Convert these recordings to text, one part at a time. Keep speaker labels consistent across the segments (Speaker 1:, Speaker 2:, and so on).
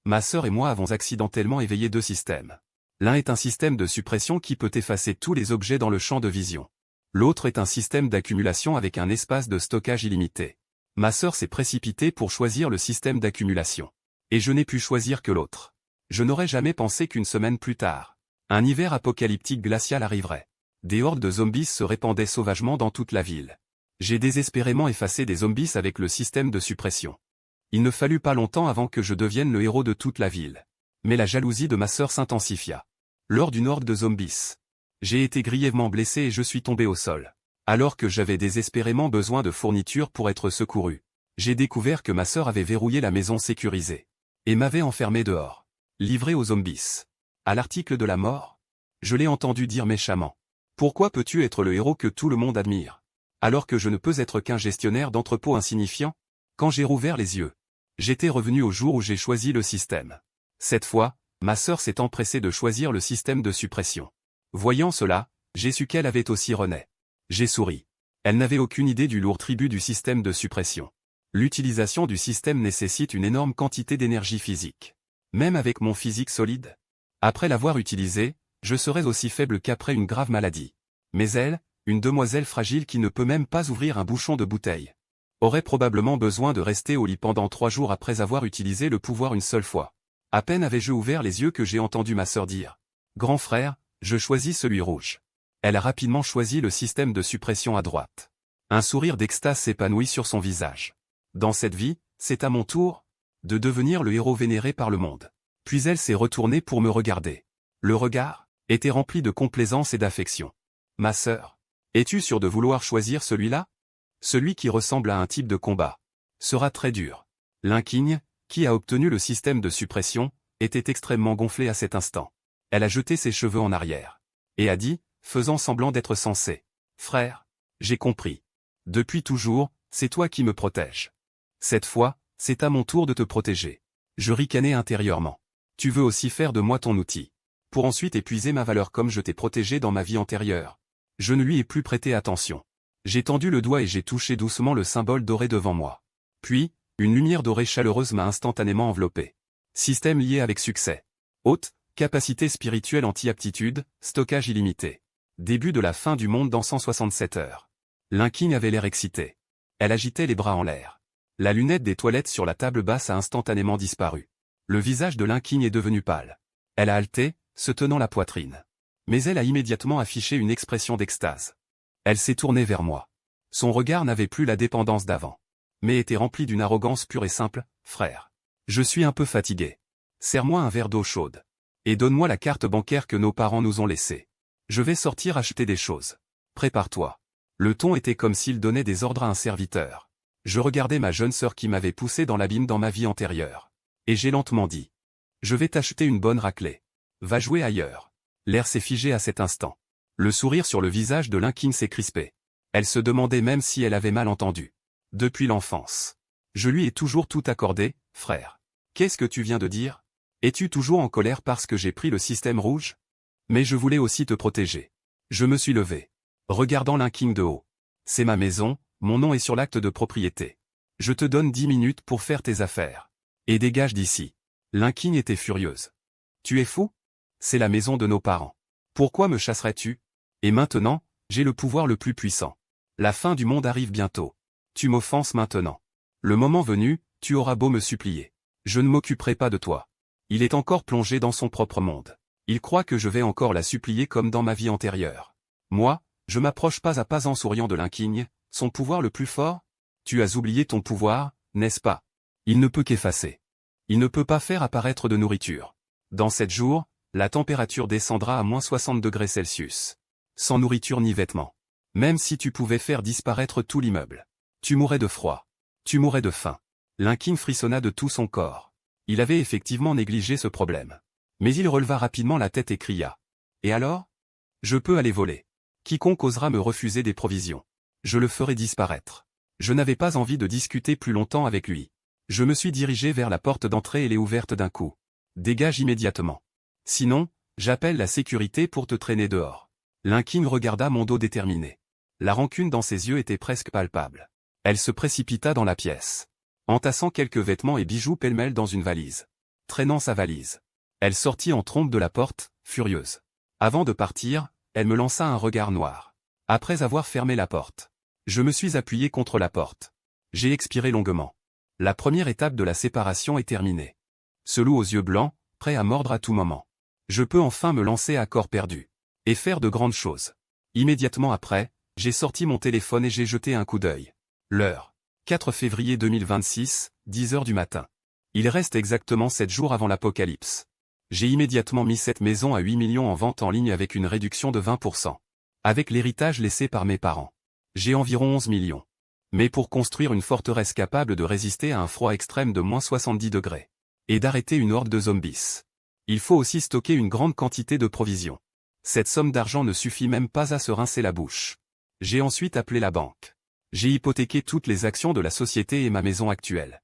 Speaker 1: Ma sœur et moi avons accidentellement éveillé deux systèmes. L'un est un système de suppression qui peut effacer tous les objets dans le champ de vision. L'autre est un système d'accumulation avec un espace de stockage illimité. Ma sœur s'est précipitée pour choisir le système d'accumulation. Et je n'ai pu choisir que l'autre. Je n'aurais jamais pensé qu'une semaine plus tard, un hiver apocalyptique glacial arriverait. Des hordes de zombies se répandaient sauvagement dans toute la ville. J'ai désespérément effacé des zombies avec le système de suppression. Il ne fallut pas longtemps avant que je devienne le héros de toute la ville. Mais la jalousie de ma sœur s'intensifia. Lors d'une horde de zombies, j'ai été grièvement blessé et je suis tombé au sol. Alors que j'avais désespérément besoin de fournitures pour être secouru, j'ai découvert que ma sœur avait verrouillé la maison sécurisée et m'avait enfermé dehors, livré aux zombies. À l'article de la mort, je l'ai entendu dire méchamment. Pourquoi peux-tu être le héros que tout le monde admire, alors que je ne peux être qu'un gestionnaire d'entrepôt insignifiant? Quand j'ai rouvert les yeux, j'étais revenu au jour où j'ai choisi le système. Cette fois, ma sœur s'est empressée de choisir le système de suppression. Voyant cela, j'ai su qu'elle avait aussi rené. J'ai souri. Elle n'avait aucune idée du lourd tribut du système de suppression. L'utilisation du système nécessite une énorme quantité d'énergie physique. Même avec mon physique solide, après l'avoir utilisé, je serais aussi faible qu'après une grave maladie. Mais elle, une demoiselle fragile qui ne peut même pas ouvrir un bouchon de bouteille, aurait probablement besoin de rester au lit pendant 3 jours après avoir utilisé le pouvoir une seule fois. À peine avais-je ouvert les yeux que j'ai entendu ma sœur dire « Grand frère, je choisis celui rouge ». Elle a rapidement choisi le système de suppression à droite. Un sourire d'extase s'épanouit sur son visage. Dans cette vie, c'est à mon tour de devenir le héros vénéré par le monde. Puis elle s'est retournée pour me regarder. Le regard était rempli de complaisance et d'affection. Ma sœur, es-tu sûre de vouloir choisir celui-là? Celui qui ressemble à un type de combat sera très dur. L'inquigne, qui a obtenu le système de suppression, était extrêmement gonflée à cet instant. Elle a jeté ses cheveux en arrière et a dit, faisant semblant d'être sensée. Frère, j'ai compris. Depuis toujours, c'est toi qui me protèges. Cette fois, c'est à mon tour de te protéger. Je ricanai intérieurement. Tu veux aussi faire de moi ton outil, pour ensuite épuiser ma valeur comme je t'ai protégé dans ma vie antérieure. Je ne lui ai plus prêté attention. J'ai tendu le doigt et j'ai touché doucement le symbole doré devant moi. Puis, une lumière dorée chaleureuse m'a instantanément enveloppé. Système lié avec succès. Haute, capacité spirituelle anti-aptitude, stockage illimité. Début de la fin du monde dans 167 heures. L'inquigne avait l'air excitée. Elle agitait les bras en l'air. La lunette des toilettes sur la table basse a instantanément disparu. Le visage de l'inquigne est devenu pâle. Elle a halté, se tenant la poitrine. Mais elle a immédiatement affiché une expression d'extase. Elle s'est tournée vers moi. Son regard n'avait plus la dépendance d'avant, mais était rempli d'une arrogance pure et simple. Frère, je suis un peu fatigué. Serre-moi un verre d'eau chaude. Et donne-moi la carte bancaire que nos parents nous ont laissée. Je vais sortir acheter des choses. Prépare-toi. Le ton était comme s'il donnait des ordres à un serviteur. Je regardais ma jeune sœur qui m'avait poussé dans l'abîme dans ma vie antérieure. Et j'ai lentement dit. Je vais t'acheter une bonne raclée. Va jouer ailleurs. L'air s'est figé à cet instant. Le sourire sur le visage de l'inquigne s'est crispé. Elle se demandait même si elle avait mal entendu. Depuis l'enfance. Je lui ai toujours tout accordé, frère. Qu'est-ce que tu viens de dire? Es-tu toujours en colère parce que j'ai pris le système rouge? Mais je voulais aussi te protéger. Je me suis levé, regardant l'inquigne de haut. C'est ma maison, mon nom est sur l'acte de propriété. Je te donne 10 minutes pour faire tes affaires. Et dégage d'ici. L'inquigne était furieuse. Tu es fou? C'est la maison de nos parents. Pourquoi me chasserais-tu? Et maintenant, j'ai le pouvoir le plus puissant. La fin du monde arrive bientôt. Tu m'offenses maintenant. Le moment venu, tu auras beau me supplier. Je ne m'occuperai pas de toi. Il est encore plongé dans son propre monde. Il croit que je vais encore la supplier comme dans ma vie antérieure. Moi, je m'approche pas à pas en souriant de l'inquigne, son pouvoir le plus fort? Tu as oublié ton pouvoir, n'est-ce pas? Il ne peut qu'effacer. Il ne peut pas faire apparaître de nourriture. Dans 7 jours, la température descendra à -60°C. Sans nourriture ni vêtements. Même si tu pouvais faire disparaître tout l'immeuble. Tu mourrais de froid. Tu mourrais de faim. L'inquigne frissonna de tout son corps. Il avait effectivement négligé ce problème. Mais il releva rapidement la tête et cria. Et alors? Je peux aller voler. Quiconque osera me refuser des provisions. Je le ferai disparaître. Je n'avais pas envie de discuter plus longtemps avec lui. Je me suis dirigé vers la porte d'entrée et l'ai ouverte d'un coup. Dégage immédiatement. Sinon, j'appelle la sécurité pour te traîner dehors. L'inquigne regarda mon dos déterminé. La rancune dans ses yeux était presque palpable. Elle se précipita dans la pièce, entassant quelques vêtements et bijoux pêle-mêle dans une valise. traînant sa valise. Elle sortit en trombe de la porte, furieuse. Avant de partir, elle me lança un regard noir. Après avoir fermé la porte, je me suis appuyé contre la porte. J'ai expiré longuement. La première étape de la séparation est terminée. Ce loup aux yeux blancs, prêt à mordre à tout moment. Je peux enfin me lancer à corps perdu. Et faire de grandes choses. Immédiatement après, j'ai sorti mon téléphone et j'ai jeté un coup d'œil. L'heure. 4 février 2026, 10 heures du matin. Il reste exactement 7 jours avant l'apocalypse. J'ai immédiatement mis cette maison à 8 millions en vente en ligne avec une réduction de 20%. Avec l'héritage laissé par mes parents. J'ai environ 11 millions. Mais pour construire une forteresse capable de résister à un froid extrême de moins 70 degrés. Et d'arrêter une horde de zombies. Il faut aussi stocker une grande quantité de provisions. Cette somme d'argent ne suffit même pas à se rincer la bouche. J'ai ensuite appelé la banque. J'ai hypothéqué toutes les actions de la société et ma maison actuelle.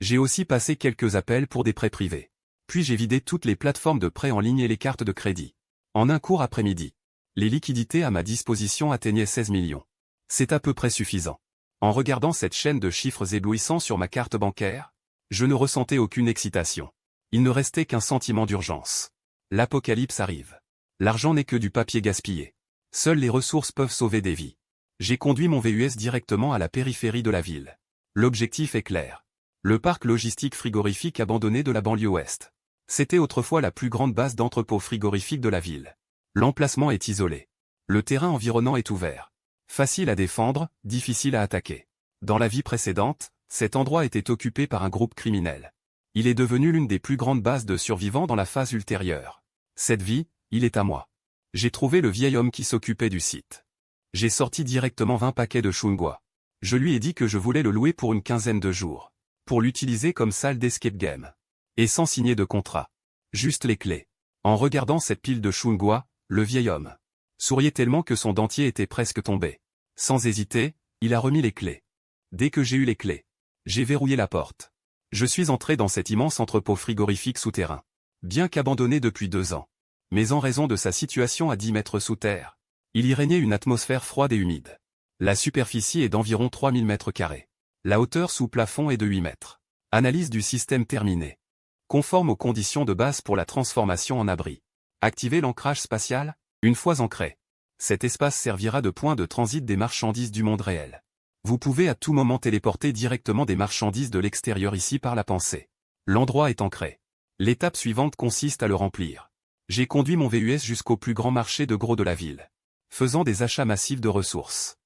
Speaker 1: J'ai aussi passé quelques appels pour des prêts privés. Puis j'ai vidé toutes les plateformes de prêts en ligne et les cartes de crédit. En un court après-midi, les liquidités à ma disposition atteignaient 16 millions. C'est à peu près suffisant. En regardant cette chaîne de chiffres éblouissants sur ma carte bancaire, je ne ressentais aucune excitation. Il ne restait qu'un sentiment d'urgence. L'apocalypse arrive. L'argent n'est que du papier gaspillé. Seules les ressources peuvent sauver des vies. J'ai conduit mon VUS directement à la périphérie de la ville. L'objectif est clair. Le parc logistique frigorifique abandonné de la banlieue ouest. C'était autrefois la plus grande base d'entrepôt frigorifique de la ville. L'emplacement est isolé. Le terrain environnant est ouvert. Facile à défendre, difficile à attaquer. Dans la vie précédente, cet endroit était occupé par un groupe criminel. Il est devenu l'une des plus grandes bases de survivants dans la phase ultérieure. Cette vie, il est à moi. J'ai trouvé le vieil homme qui s'occupait du site. J'ai sorti directement 20 paquets de chungwa. Je lui ai dit que je voulais le louer pour une quinzaine de jours. Pour l'utiliser comme salle d'escape game. Et sans signer de contrat. Juste les clés. En regardant cette pile de chungwa, le vieil homme souriait tellement que son dentier était presque tombé. Sans hésiter, il a remis les clés. Dès que j'ai eu les clés, j'ai verrouillé la porte. Je suis entré dans cet immense entrepôt frigorifique souterrain. Bien qu'abandonné depuis 2 ans. Mais en raison de sa situation à 10 mètres sous terre, il y régnait une atmosphère froide et humide. La superficie est d'environ 3000 mètres carrés. La hauteur sous plafond est de 8 mètres. Analyse du système terminée. Conforme aux conditions de base pour la transformation en abri. Activer l'ancrage spatial, une fois ancré. Cet espace servira de point de transit des marchandises du monde réel. Vous pouvez à tout moment téléporter directement des marchandises de l'extérieur ici par la pensée. L'endroit est ancré. L'étape suivante consiste à le remplir. J'ai conduit mon VUS jusqu'au plus grand marché de gros de la ville. Faisant des achats massifs de ressources.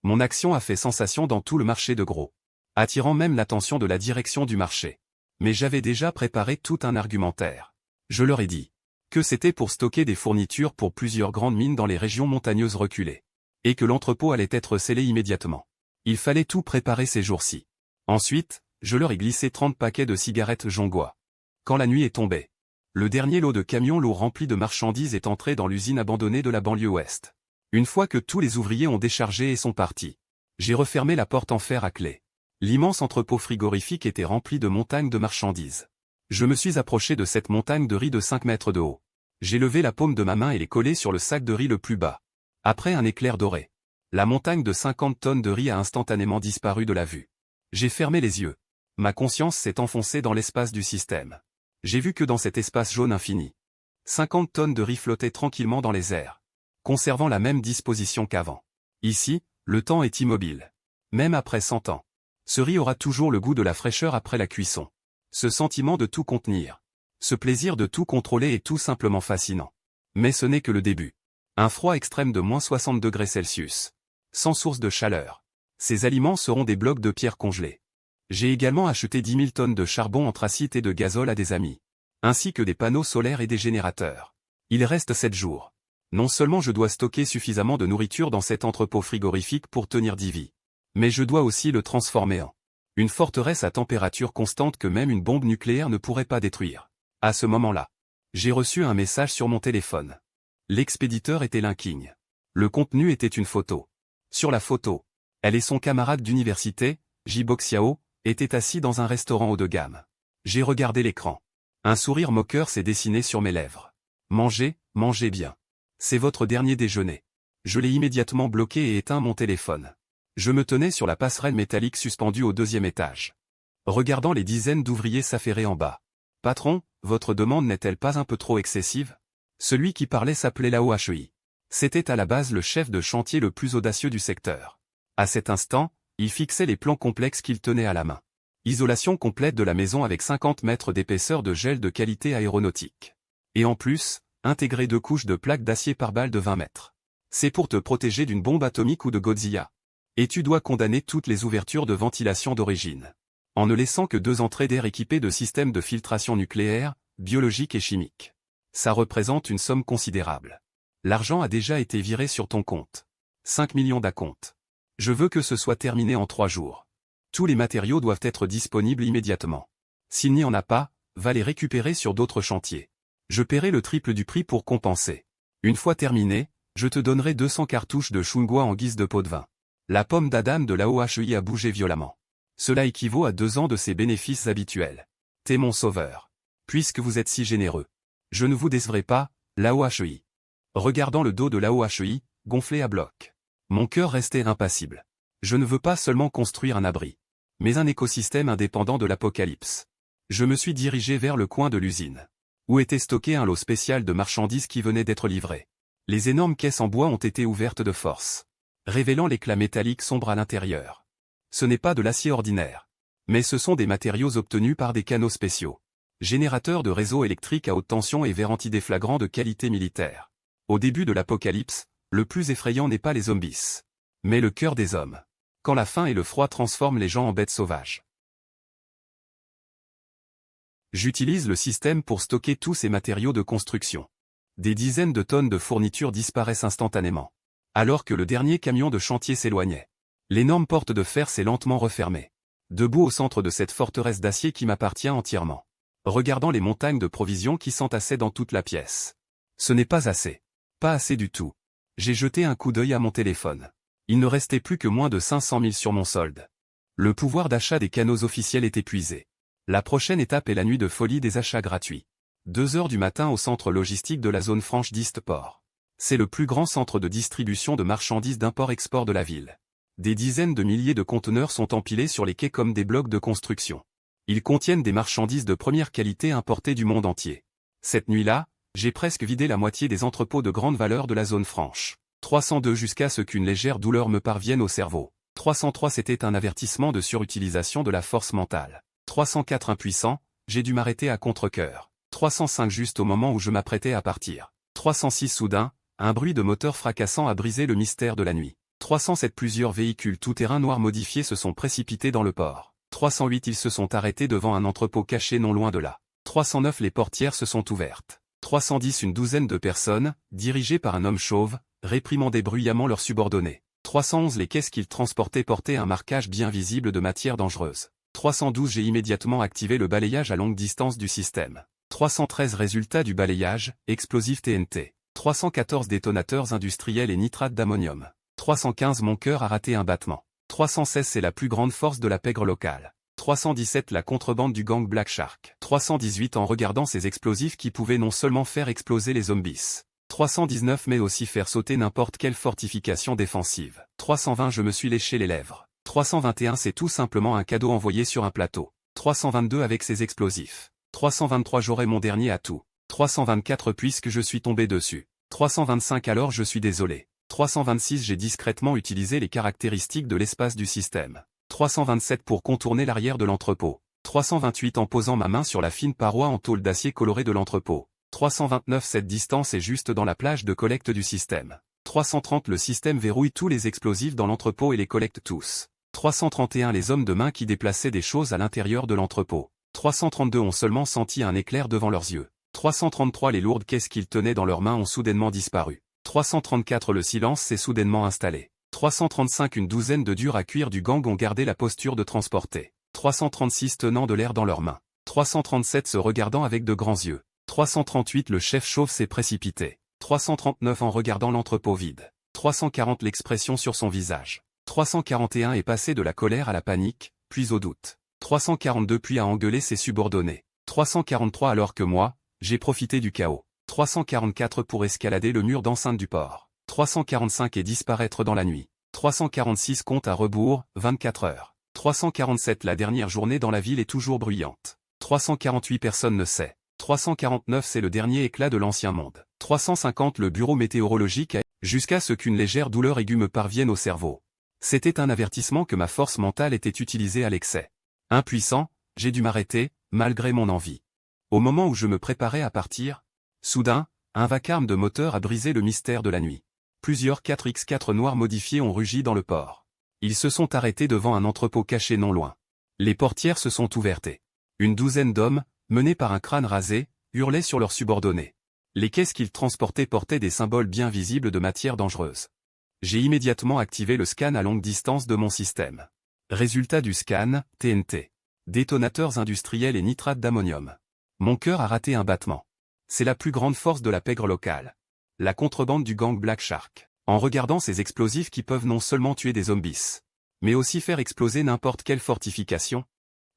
Speaker 1: Mon action a fait sensation dans tout le marché de gros. Attirant même l'attention de la direction du marché. Mais j'avais déjà préparé tout un argumentaire. Je leur ai dit que c'était pour stocker des fournitures pour plusieurs grandes mines dans les régions montagneuses reculées. Et que l'entrepôt allait être scellé immédiatement. Il fallait tout préparer ces jours-ci. Ensuite, je leur ai glissé 30 paquets de cigarettes Jongwa. Quand la nuit est tombée, le dernier lot de camions lourds remplis de marchandises est entré dans l'usine abandonnée de la banlieue ouest. Une fois que tous les ouvriers ont déchargé et sont partis, j'ai refermé la porte en fer à clé. L'immense entrepôt frigorifique était rempli de montagnes de marchandises. Je me suis approché de cette montagne de riz de 5 mètres de haut. J'ai levé la paume de ma main et l'ai collée sur le sac de riz le plus bas. Après un éclair doré, la montagne de 50 tonnes de riz a instantanément disparu de la vue. J'ai fermé les yeux. Ma conscience s'est enfoncée dans l'espace du système. J'ai vu que dans cet espace jaune infini, 50 tonnes de riz flottaient tranquillement dans les airs, conservant la même disposition qu'avant. Ici, le temps est immobile. Même après 100 ans. Ce riz aura toujours le goût de la fraîcheur après la cuisson. Ce sentiment de tout contenir. Ce plaisir de tout contrôler est tout simplement fascinant. Mais ce n'est que le début. Un froid extrême de moins 60 degrés Celsius. Sans source de chaleur. Ces aliments seront des blocs de pierre congelés. J'ai également acheté 10 000 tonnes de charbon anthracite et de gazole à des amis. Ainsi que des panneaux solaires et des générateurs. Il reste 7 jours. Non seulement je dois stocker suffisamment de nourriture dans cet entrepôt frigorifique pour tenir 10 vies. Mais je dois aussi le transformer en une forteresse à température constante que même une bombe nucléaire ne pourrait pas détruire. À ce moment-là, j'ai reçu un message sur mon téléphone. L'expéditeur était Linking. Le contenu était une photo. Sur la photo, elle et son camarade d'université, Jibo Xiao, étaient assis dans un restaurant haut de gamme. J'ai regardé l'écran. Un sourire moqueur s'est dessiné sur mes lèvres. Mangez, mangez bien. C'est votre dernier déjeuner. Je l'ai immédiatement bloqué et éteint mon téléphone. Je me tenais sur la passerelle métallique suspendue au 2e étage. Regardant les dizaines d'ouvriers s'affairer en bas. Patron, votre demande n'est-elle pas un peu trop excessive? Celui qui parlait s'appelait Lao Hui. C'était à la base le chef de chantier le plus audacieux du secteur. À cet instant, il fixait les plans complexes qu'il tenait à la main. Isolation complète de la maison avec 50 mètres d'épaisseur de gel de qualité aéronautique. Et en plus, intégrer 2 couches de plaques d'acier par balle de 20 mètres. C'est pour te protéger d'une bombe atomique ou de Godzilla. Et tu dois condamner toutes les ouvertures de ventilation d'origine. En ne laissant que 2 entrées d'air équipées de systèmes de filtration nucléaire, biologique et chimique. Ça représente une somme considérable. L'argent a déjà été viré sur ton compte. 5 millions d'acomptes. Je veux que ce soit terminé en 3 jours. Tous les matériaux doivent être disponibles immédiatement. S'il n'y en a pas, va les récupérer sur d'autres chantiers. Je paierai le triple du prix pour compenser. Une fois terminé, je te donnerai 200 cartouches de Chungwa en guise de pot de vin. La pomme d'Adam de Lao Hui a bougé violemment. Cela équivaut à 2 ans de ses bénéfices habituels. T'es mon sauveur. Puisque vous êtes si généreux. Je ne vous décevrai pas, Lao Hui. Regardant le dos de Lao Hui, gonflé à bloc. Mon cœur restait impassible. Je ne veux pas seulement construire un abri, mais un écosystème indépendant de l'apocalypse. Je me suis dirigé vers le coin de l'usine, où était stocké un lot spécial de marchandises qui venait d'être livré. Les énormes caisses en bois ont été ouvertes de force, révélant l'éclat métallique sombre à l'intérieur. Ce n'est pas de l'acier ordinaire, mais ce sont des matériaux obtenus par des canaux spéciaux. Générateurs de réseaux électriques à haute tension et verres antidéflagrants de qualité militaire. Au début de l'apocalypse, le plus effrayant n'est pas les zombies, mais le cœur des hommes. Quand la faim et le froid transforment les gens en bêtes sauvages. J'utilise le système pour stocker tous ces matériaux de construction. Des dizaines de tonnes de fournitures disparaissent instantanément. Alors que le dernier camion de chantier s'éloignait. L'énorme porte de fer s'est lentement refermée. Debout au centre de cette forteresse d'acier qui m'appartient entièrement. Regardant les montagnes de provisions qui s'entassaient dans toute la pièce. Ce n'est pas assez. Pas assez du tout. J'ai jeté un coup d'œil à mon téléphone. Il ne restait plus que moins de 500 000 sur mon solde. Le pouvoir d'achat des canaux officiels est épuisé. La prochaine étape est la nuit de folie des achats gratuits. 2 heures du matin au centre logistique de la zone franche d'Eastport. C'est le plus grand centre de distribution de marchandises d'import-export de la ville. Des dizaines de milliers de conteneurs sont empilés sur les quais comme des blocs de construction. Ils contiennent des marchandises de première qualité importées du monde entier. Cette nuit-là, j'ai presque vidé la moitié des entrepôts de grande valeur de la zone franche. 302 jusqu'à ce qu'une légère douleur me parvienne au cerveau. 303 c'était un avertissement de surutilisation de la force mentale. 304 impuissant, j'ai dû m'arrêter à contre-cœur. 305 juste au moment où je m'apprêtais à partir. 306 soudain, un bruit de moteur fracassant a brisé le mystère de la nuit. 307 plusieurs véhicules tout-terrain noirs modifiés se sont précipités dans le port. 308 ils se sont arrêtés devant un entrepôt caché non loin de là. 309 les portières se sont ouvertes. 310 une douzaine de personnes, dirigées par un homme chauve, réprimandaient bruyamment leurs subordonnés. 311 les caisses qu'ils transportaient portaient un marquage bien visible de matière dangereuse. 312 j'ai immédiatement activé le balayage à longue distance du système. 313 résultat du balayage, explosif TNT. 314 détonateurs industriels et nitrates d'ammonium. 315 mon cœur a raté un battement. 316 c'est la plus grande force de la pègre locale. 317 la contrebande du gang Black Shark. 318 en regardant ces explosifs qui pouvaient non seulement faire exploser les zombies. 319 mais aussi faire sauter n'importe quelle fortification défensive. 320 je me suis léché les lèvres. 321 c'est tout simplement un cadeau envoyé sur un plateau. 322 avec ses explosifs. 323 j'aurai mon dernier atout. 324 puisque je suis tombé dessus. 325 alors je suis désolé. 326 j'ai discrètement utilisé les caractéristiques de l'espace du système. 327 pour contourner l'arrière de l'entrepôt. 328 en posant ma main sur la fine paroi en tôle d'acier colorée de l'entrepôt. 329 cette distance est juste dans la plage de collecte du système. 330 le système verrouille tous les explosifs dans l'entrepôt et les collecte tous. 331 les hommes de main qui déplaçaient des choses à l'intérieur de l'entrepôt. 332 ont seulement senti un éclair devant leurs yeux. 333 les lourdes caisses qu'ils tenaient dans leurs mains ont soudainement disparu. 334 le silence s'est soudainement installé. 335 une douzaine de durs à cuire du gang ont gardé la posture de transporter. 336 tenant de l'air dans leurs mains. 337 se regardant avec de grands yeux. 338 le chef chauve s'est précipité. 339 en regardant l'entrepôt vide. 340 l'expression sur son visage. 341 est passé de la colère à la panique, puis au doute. 342 puis à engueuler ses subordonnés. 343 alors que moi, j'ai profité du chaos. 344 pour escalader le mur d'enceinte du port. 345 et disparaître dans la nuit. 346 compte à rebours, 24 heures. 347 la dernière journée dans la ville est toujours bruyante. 348 personne ne sait. 349 c'est le dernier éclat de l'ancien monde. 350 le bureau météorologique a... Jusqu'à ce qu'une légère douleur aiguë me parvienne au cerveau. C'était un avertissement que ma force mentale était utilisée à l'excès. Impuissant, j'ai dû m'arrêter, malgré mon envie. Au moment où je me préparais à partir, soudain, un vacarme de moteur a brisé le mystère de la nuit. Plusieurs 4x4 noirs modifiés ont rugi dans le port. Ils se sont arrêtés devant un entrepôt caché non loin. Les portières se sont ouvertes. Une douzaine d'hommes, menés par un crâne rasé, hurlaient sur leurs subordonnés. Les caisses qu'ils transportaient portaient des symboles bien visibles de matière dangereuse. J'ai immédiatement activé le scan à longue distance de mon système. Résultat du scan, TNT. Détonateurs industriels et nitrate d'ammonium. Mon cœur a raté un battement. C'est la plus grande force de la pègre locale. La contrebande du gang Black Shark. En regardant ces explosifs qui peuvent non seulement tuer des zombies, mais aussi faire exploser n'importe quelle fortification,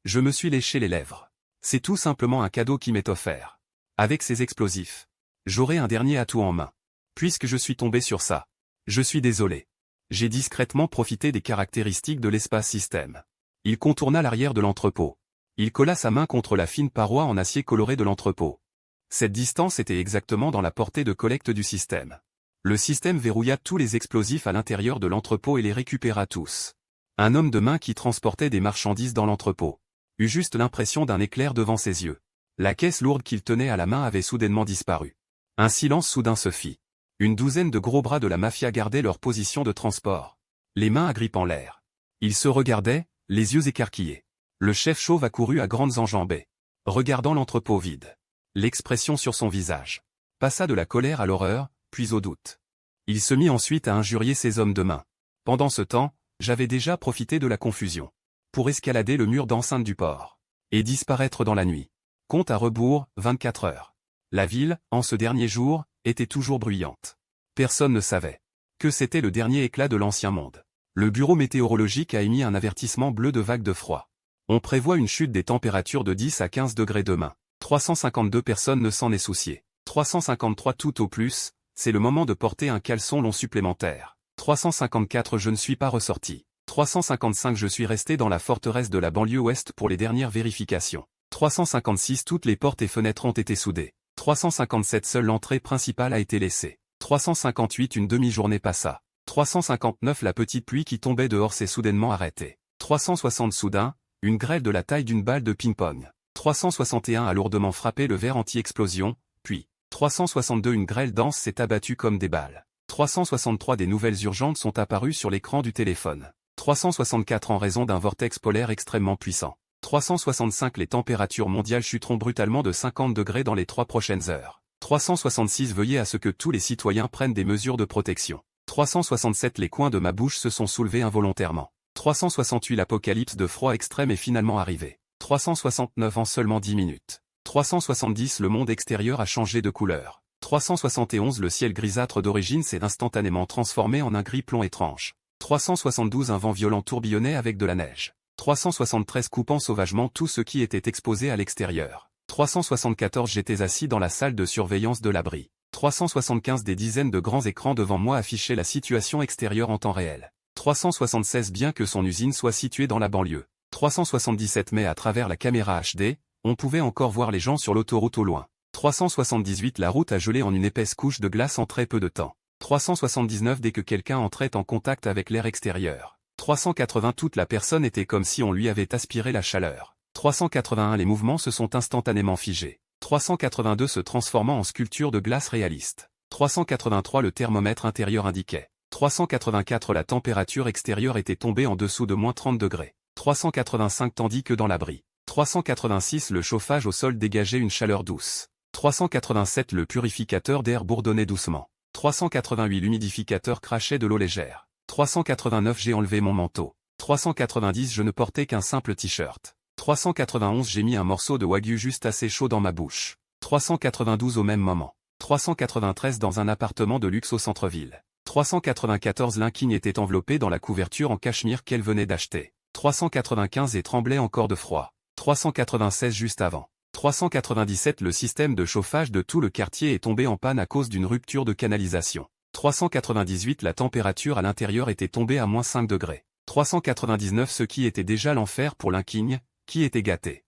Speaker 1: je me suis léché les lèvres. C'est tout simplement un cadeau qui m'est offert. Avec ces explosifs, j'aurai un dernier atout en main. Puisque je suis tombé sur ça, je suis désolé. J'ai discrètement profité des caractéristiques de l'espace système. Il contourna l'arrière de l'entrepôt. Il colla sa main contre la fine paroi en acier coloré de l'entrepôt. Cette distance était exactement dans la portée de collecte du système. Le système verrouilla tous les explosifs à l'intérieur de l'entrepôt et les récupéra tous. Un homme de main qui transportait des marchandises dans l'entrepôt eut juste l'impression d'un éclair devant ses yeux. La caisse lourde qu'il tenait à la main avait soudainement disparu. Un silence soudain se fit. Une douzaine de gros bras de la mafia gardaient leur position de transport, les mains agrippant l'air. Ils se regardaient, les yeux écarquillés. Le chef chauve accourut à grandes enjambées, regardant l'entrepôt vide. L'expression sur son visage passa de la colère à l'horreur, puis au doute. Il se mit ensuite à injurier ses hommes de main. Pendant ce temps, j'avais déjà profité de la confusion pour escalader le mur d'enceinte du port et disparaître dans la nuit. Compte à rebours, 24 heures. La ville, en ce dernier jour, était toujours bruyante. Personne ne savait que c'était le dernier éclat de l'ancien monde. Le bureau météorologique a émis un avertissement bleu de vagues de froid. On prévoit une chute des températures de 10 à 15 degrés demain. 352 personnes ne s'en est soucié. 353 tout au plus, c'est le moment de porter un caleçon long supplémentaire. 354 je ne suis pas ressorti. 355 je suis resté dans la forteresse de la banlieue ouest pour les dernières vérifications. 356 toutes les portes et fenêtres ont été soudées. 357 seule l'entrée principale a été laissée. 358 une demi-journée passa. 359 la petite pluie qui tombait dehors s'est soudainement arrêtée. 360 soudain, une grêle de la taille d'une balle de ping-pong. 361 a lourdement frappé le verre anti-explosion, puis 362 une grêle dense s'est abattue comme des balles. 363 des nouvelles urgentes sont apparues sur l'écran du téléphone. 364 en raison d'un vortex polaire extrêmement puissant. 365 les températures mondiales chuteront brutalement de 50 degrés dans les 3 prochaines heures. 366 veuillez à ce que tous les citoyens prennent des mesures de protection. 367 les coins de ma bouche se sont soulevés involontairement. 368 l'apocalypse de froid extrême est finalement arrivé. 369 en seulement 10 minutes. 370 le monde extérieur a changé de couleur. 371 le ciel grisâtre d'origine s'est instantanément transformé en un gris plomb étrange. 372 un vent violent tourbillonnait avec de la neige. 373 coupant sauvagement tout ce qui était exposé à l'extérieur. 374 j'étais assis dans la salle de surveillance de l'abri. 375 des dizaines de grands écrans devant moi affichaient la situation extérieure en temps réel. 376 bien que son usine soit située dans la banlieue. 377 mais à travers la caméra HD, on pouvait encore voir les gens sur l'autoroute au loin. 378 la route a gelé en une épaisse couche de glace en très peu de temps. 379 dès que quelqu'un entrait en contact avec l'air extérieur. 380 toute la personne était comme si on lui avait aspiré la chaleur. 381 les mouvements se sont instantanément figés. 382 se transformant en sculpture de glace réaliste. 383 le thermomètre intérieur indiquait. 384 la température extérieure était tombée en dessous de moins 30 degrés. 385 tandis que dans l'abri. 386 le chauffage au sol dégageait une chaleur douce. 387 le purificateur d'air bourdonnait doucement. 388 l'humidificateur crachait de l'eau légère. 389 j'ai enlevé mon manteau. 390 je ne portais qu'un simple t-shirt. 391 j'ai mis un morceau de wagyu juste assez chaud dans ma bouche. 392 au même moment. 393 dans un appartement de luxe au centre-ville. 394 l'inquigne était enveloppée dans la couverture en cachemire qu'elle venait d'acheter. 395 et tremblait encore de froid. 396 juste avant. 397 le système de chauffage de tout le quartier est tombé en panne à cause d'une rupture de canalisation. 398 la température à l'intérieur était tombée à moins 5 degrés. 399 ce qui était déjà l'enfer pour l'inquigne, qui était gâté.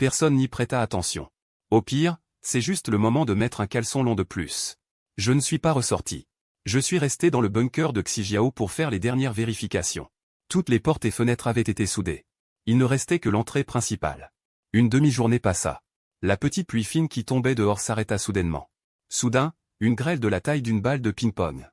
Speaker 1: Personne n'y prêta attention. Au pire, c'est juste le moment de mettre un caleçon long de plus. Je ne suis pas ressorti. Je suis resté dans le bunker de Xijiao pour faire les dernières vérifications. Toutes les portes et fenêtres avaient été soudées. Il ne restait que l'entrée principale. Une demi-journée passa. La petite pluie fine qui tombait dehors s'arrêta soudainement. Soudain, une grêle de la taille d'une balle de ping-pong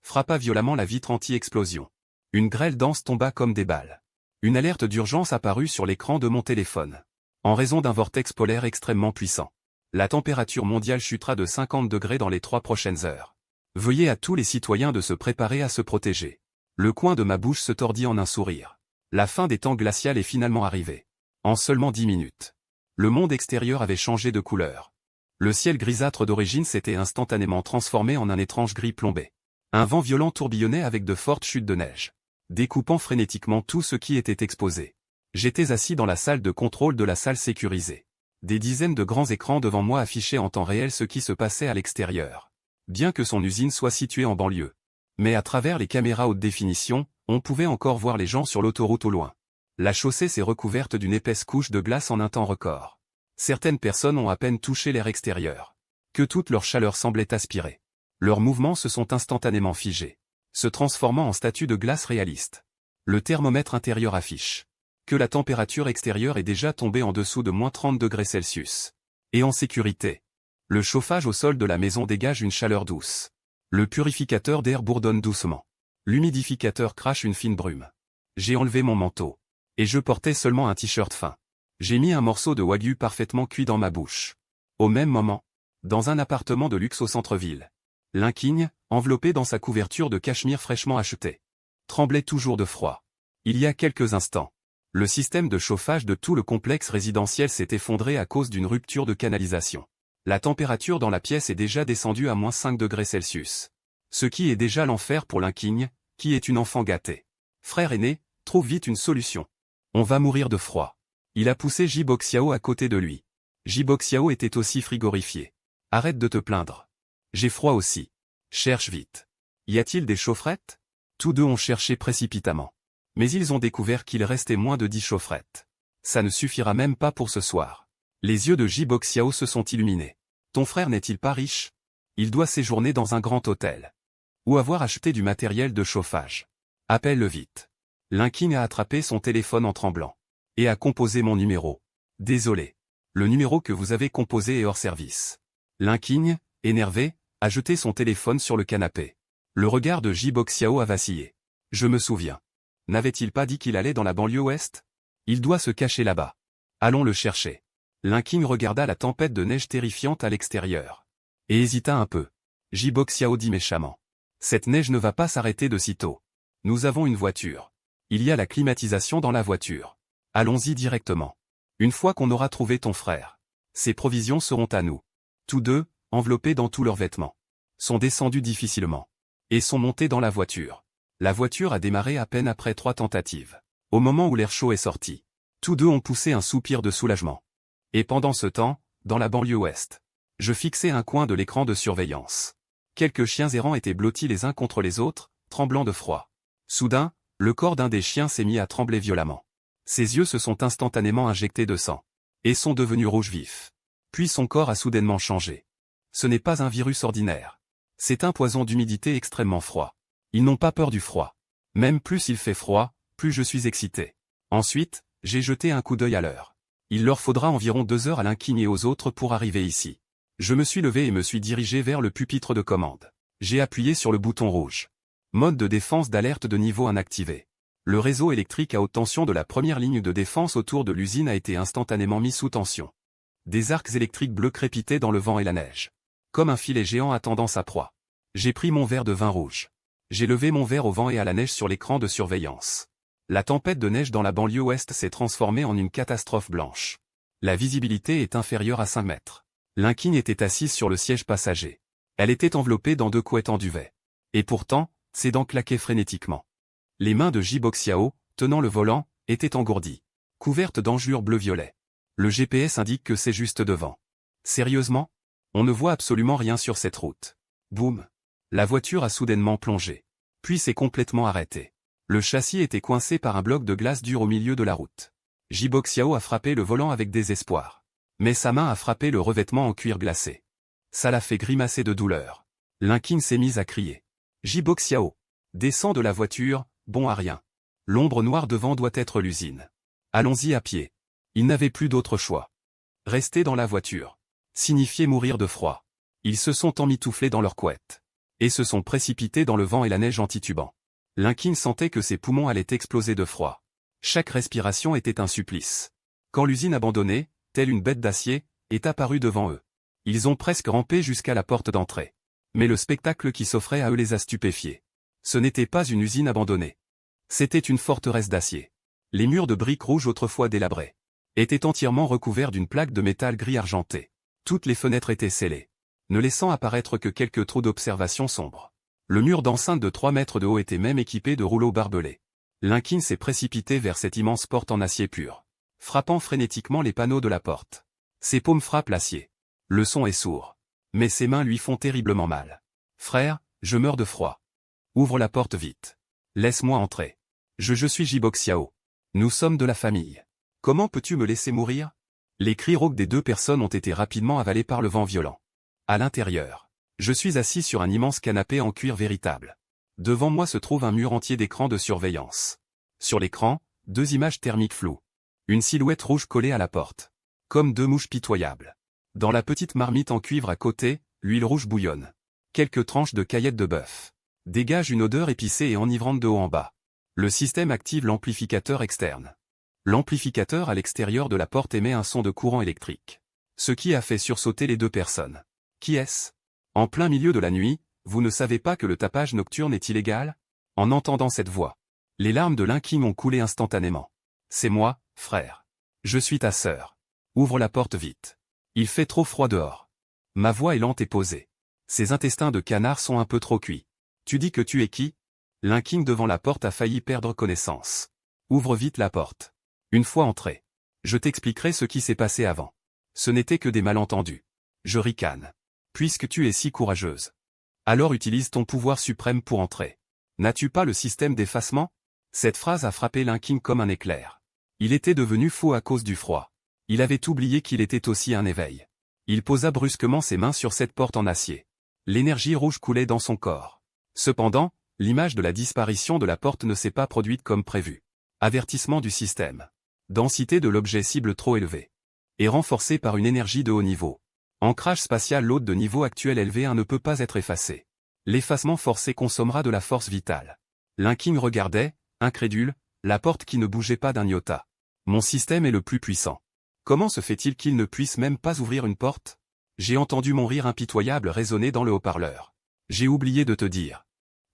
Speaker 1: frappa violemment la vitre anti-explosion. Une grêle dense tomba comme des balles. Une alerte d'urgence apparut sur l'écran de mon téléphone. En raison d'un vortex polaire extrêmement puissant, la température mondiale chutera de 50 degrés dans les 3 prochaines heures. Veuillez à tous les citoyens de se préparer à se protéger. Le coin de ma bouche se tordit en un sourire. La fin des temps glaciaux est finalement arrivée. En seulement 10 minutes. Le monde extérieur avait changé de couleur. Le ciel grisâtre d'origine s'était instantanément transformé en un étrange gris plombé. Un vent violent tourbillonnait avec de fortes chutes de neige, découpant frénétiquement tout ce qui était exposé. J'étais assis dans la salle de contrôle de la salle sécurisée. Des dizaines de grands écrans devant moi affichaient en temps réel ce qui se passait à l'extérieur. Bien que son usine soit située en banlieue. Mais à travers les caméras haute définition, on pouvait encore voir les gens sur l'autoroute au loin. La chaussée s'est recouverte d'une épaisse couche de glace en un temps record. Certaines personnes ont à peine touché l'air extérieur. Que toute leur chaleur semblait aspirer. Leurs mouvements se sont instantanément figés, se transformant en statues de glace réalistes. Le thermomètre intérieur affiche que la température extérieure est déjà tombée en dessous de moins 30 degrés Celsius. Et en sécurité. Le chauffage au sol de la maison dégage une chaleur douce. Le purificateur d'air bourdonne doucement. L'humidificateur crache une fine brume. J'ai enlevé mon manteau. Et je portais seulement un t-shirt fin. J'ai mis un morceau de wagyu parfaitement cuit dans ma bouche. Au même moment, dans un appartement de luxe au centre-ville, l'inquigne, enveloppé dans sa couverture de cachemire fraîchement achetée, tremblait toujours de froid. Il y a quelques instants, le système de chauffage de tout le complexe résidentiel s'est effondré à cause d'une rupture de canalisation. La température dans la pièce est déjà descendue à moins 5 degrés Celsius. Ce qui est déjà l'enfer pour l'inquigne, qui est une enfant gâtée. Frère aîné, trouve vite une solution. On va mourir de froid. Il a poussé Jiboxiao à côté de lui. Jiboxiao était aussi frigorifié. Arrête de te plaindre. J'ai froid aussi. Cherche vite. Y a-t-il des chaufferettes? Tous deux ont cherché précipitamment. Mais ils ont découvert qu'il restait moins de 10 chaufferettes. Ça ne suffira même pas pour ce soir. Les yeux de Jiboxiao se sont illuminés. Ton frère n'est-il pas riche? Il doit séjourner dans un grand hôtel. Ou avoir acheté du matériel de chauffage. Appelle-le vite. L'inquigne a attrapé son téléphone en tremblant. Et a composé mon numéro. Désolé. Le numéro que vous avez composé est hors service. L'inquigne, énervé, a jeté son téléphone sur le canapé. Le regard de Jiboxiao a vacillé. Je me souviens. N'avait-il pas dit qu'il allait dans la banlieue ouest? Il doit se cacher là-bas. Allons le chercher. L'inquigne regarda la tempête de neige terrifiante à l'extérieur. Et hésita un peu. Jiboxiao dit méchamment. Cette neige ne va pas s'arrêter de sitôt. Nous avons une voiture. Il y a la climatisation dans la voiture. Allons-y directement. Une fois qu'on aura trouvé ton frère, ses provisions seront à nous. Tous deux, enveloppés dans tous leurs vêtements, sont descendus difficilement. Et sont montés dans la voiture. La voiture a démarré à peine après 3 tentatives. Au moment où l'air chaud est sorti, tous deux ont poussé un soupir de soulagement. Et pendant ce temps, dans la banlieue ouest, je fixais un coin de l'écran de surveillance. Quelques chiens errants étaient blottis les uns contre les autres, tremblant de froid. Soudain, le corps d'un des chiens s'est mis à trembler violemment. Ses yeux se sont instantanément injectés de sang. Et sont devenus rouges vifs. Puis son corps a soudainement changé. Ce n'est pas un virus ordinaire. C'est un poison d'humidité extrêmement froid. Ils n'ont pas peur du froid. Même plus il fait froid, plus je suis excité. Ensuite, j'ai jeté un coup d'œil à l'heure. Il leur faudra environ 2 heures à l'inquigne et aux autres pour arriver ici. Je me suis levé et me suis dirigé vers le pupitre de commande. J'ai appuyé sur le bouton rouge. Mode de défense d'alerte de niveau 1 activé. Le réseau électrique à haute tension de la première ligne de défense autour de l'usine a été instantanément mis sous tension. Des arcs électriques bleus crépitaient dans le vent et la neige. Comme un filet géant attendant sa proie. J'ai pris mon verre de vin rouge. J'ai levé mon verre au vent et à la neige sur l'écran de surveillance. La tempête de neige dans la banlieue ouest s'est transformée en une catastrophe blanche. La visibilité est inférieure à 5 mètres. L'inquigne était assise sur le siège passager. Elle était enveloppée dans 2 couettes en duvet. Et pourtant, ses dents claquaient frénétiquement. Les mains de Jiboxiao, tenant le volant, étaient engourdies. Couvertes d'engelures bleu-violet. Le GPS indique que c'est juste devant. Sérieusement? On ne voit absolument rien sur cette route. Boum. La voiture a soudainement plongé. Puis s'est complètement arrêtée. Le châssis était coincé par un bloc de glace dur au milieu de la route. Jiboxiao a frappé le volant avec désespoir. Mais sa main a frappé le revêtement en cuir glacé. Ça l'a fait grimacer de douleur. Linkin s'est mise à crier. Jiboxiao, descends de la voiture, bon à rien. L'ombre noire devant doit être l'usine. Allons-y à pied. Il n'avait plus d'autre choix. Rester dans la voiture signifiait mourir de froid. Ils se sont emmitouflés dans leurs couettes. Et se sont précipités dans le vent et la neige en titubant. Linkin sentait que ses poumons allaient exploser de froid. Chaque respiration était un supplice. Quand l'usine abandonnée, telle une bête d'acier, est apparue devant eux. Ils ont presque rampé jusqu'à la porte d'entrée. Mais le spectacle qui s'offrait à eux les a stupéfiés. Ce n'était pas une usine abandonnée. C'était une forteresse d'acier. Les murs de briques rouges autrefois délabrés étaient entièrement recouverts d'une plaque de métal gris argenté. Toutes les fenêtres étaient scellées, ne laissant apparaître que quelques trous d'observation sombres. Le mur d'enceinte de 3 mètres de haut était même équipé de rouleaux barbelés. Linkin s'est précipité vers cette immense porte en acier pur, frappant frénétiquement les panneaux de la porte. Ses paumes frappent l'acier. Le son est sourd. Mais ses mains lui font terriblement mal. Frère, je meurs de froid. Ouvre la porte vite. Laisse-moi entrer. Je suis Jiboxiao. Nous sommes de la famille. Comment peux-tu me laisser mourir? Les cris rauques des 2 personnes ont été rapidement avalés par le vent violent. À l'intérieur, je suis assis sur un immense canapé en cuir véritable. Devant moi se trouve un mur entier d'écrans de surveillance. Sur l'écran, 2 images thermiques floues. Une silhouette rouge collée à la porte. Comme 2 mouches pitoyables. Dans la petite marmite en cuivre à côté, l'huile rouge bouillonne. Quelques tranches de caillettes de bœuf dégagent une odeur épicée et enivrante de haut en bas. Le système active l'amplificateur externe. L'amplificateur à l'extérieur de la porte émet un son de courant électrique. Ce qui a fait sursauter les 2 personnes. Qui est-ce? En plein milieu de la nuit, vous ne savez pas que le tapage nocturne est illégal? En entendant cette voix, les larmes de Linkin ont coulé instantanément. C'est moi, frère. Je suis ta sœur. Ouvre la porte vite. Il fait trop froid dehors. Ma voix est lente et posée. Ces intestins de canard sont un peu trop cuits. Tu dis que tu es qui? Linkin devant la porte a failli perdre connaissance. Ouvre vite la porte. Une fois entré, je t'expliquerai ce qui s'est passé avant. Ce n'était que des malentendus. Je ricane. Puisque tu es si courageuse. Alors utilise ton pouvoir suprême pour entrer. N'as-tu pas le système d'effacement? Cette phrase a frappé Linkin comme un éclair. Il était devenu fou à cause du froid. Il avait oublié qu'il était aussi un éveil. Il posa brusquement ses mains sur cette porte en acier. L'énergie rouge coulait dans son corps. Cependant, l'image de la disparition de la porte ne s'est pas produite comme prévu. Avertissement du système. Densité de l'objet cible trop élevée. Et renforcée par une énergie de haut niveau. Ancrage spatial l'hôte de niveau actuel élevé 1 ne peut pas être effacé. L'effacement forcé consommera de la force vitale. Linkin regardait, incrédule, la porte qui ne bougeait pas d'un iota. Mon système est le plus puissant. Comment se fait-il qu'il ne puisse même pas ouvrir une porte? J'ai entendu mon rire impitoyable résonner dans le haut-parleur. J'ai oublié de te dire.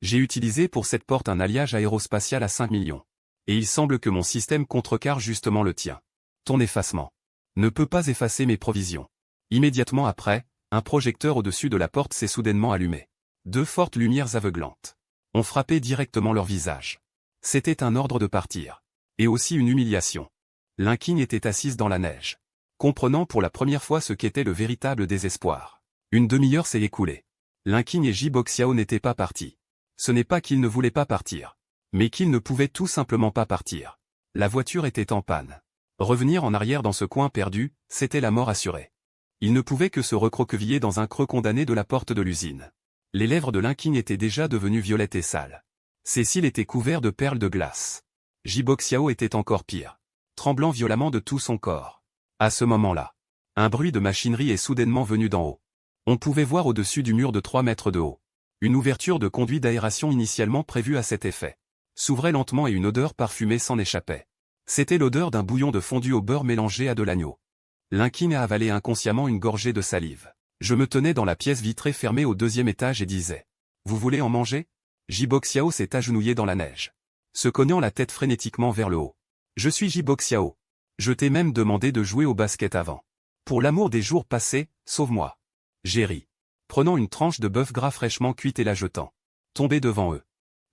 Speaker 1: J'ai utilisé pour cette porte un alliage aérospatial à 5 millions. Et il semble que mon système contrecarre justement le tien. Ton effacement ne peut pas effacer mes provisions. Immédiatement après, un projecteur au-dessus de la porte s'est soudainement allumé. 2 fortes lumières aveuglantes ont frappé directement leur visage. C'était un ordre de partir. Et aussi une humiliation. Linkin était assise dans la neige, comprenant pour la première fois ce qu'était le véritable désespoir. Une demi-heure s'est écoulée. Linkin et Jiboxiao n'étaient pas partis. Ce n'est pas qu'ils ne voulaient pas partir, mais qu'ils ne pouvaient tout simplement pas partir. La voiture était en panne. Revenir en arrière dans ce coin perdu, c'était la mort assurée. Il ne pouvait que se recroqueviller dans un creux condamné de la porte de l'usine. Les lèvres de Linkin étaient déjà devenues violettes et sales. Ses cils étaient couverts de perles de glace. Jiboxiao était encore pire, tremblant violemment de tout son corps. À ce moment-là, un bruit de machinerie est soudainement venu d'en haut. On pouvait voir au-dessus du mur de 3 mètres de haut. Une ouverture de conduit d'aération initialement prévue à cet effet s'ouvrait lentement et une odeur parfumée s'en échappait. C'était l'odeur d'un bouillon de fondu au beurre mélangé à de l'agneau. Linkin a avalé inconsciemment une gorgée de salive. Je me tenais dans la pièce vitrée fermée au 2e étage et disais « Vous voulez en manger ?» Jiboxiao s'est agenouillé dans la neige, se cognant la tête frénétiquement vers le haut. « Je suis Jiboxiao. Je t'ai même demandé de jouer au basket avant. Pour l'amour des jours passés, sauve-moi. » J'ai ri, prenant une tranche de bœuf gras fraîchement cuite et la jetant. Tombé devant eux.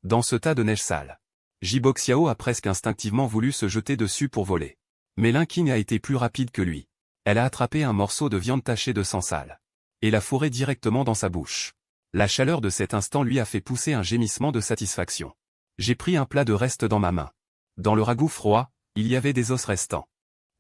Speaker 1: Dans ce tas de neige sale. Jiboxiao a presque instinctivement voulu se jeter dessus pour voler. Mais Linkin a été plus rapide que lui. Elle a attrapé un morceau de viande tachée de sang sale. Et l'a fourré directement dans sa bouche. La chaleur de cet instant lui a fait pousser un gémissement de satisfaction. J'ai pris un plat de reste dans ma main. Dans le ragoût froid, il y avait des os restants.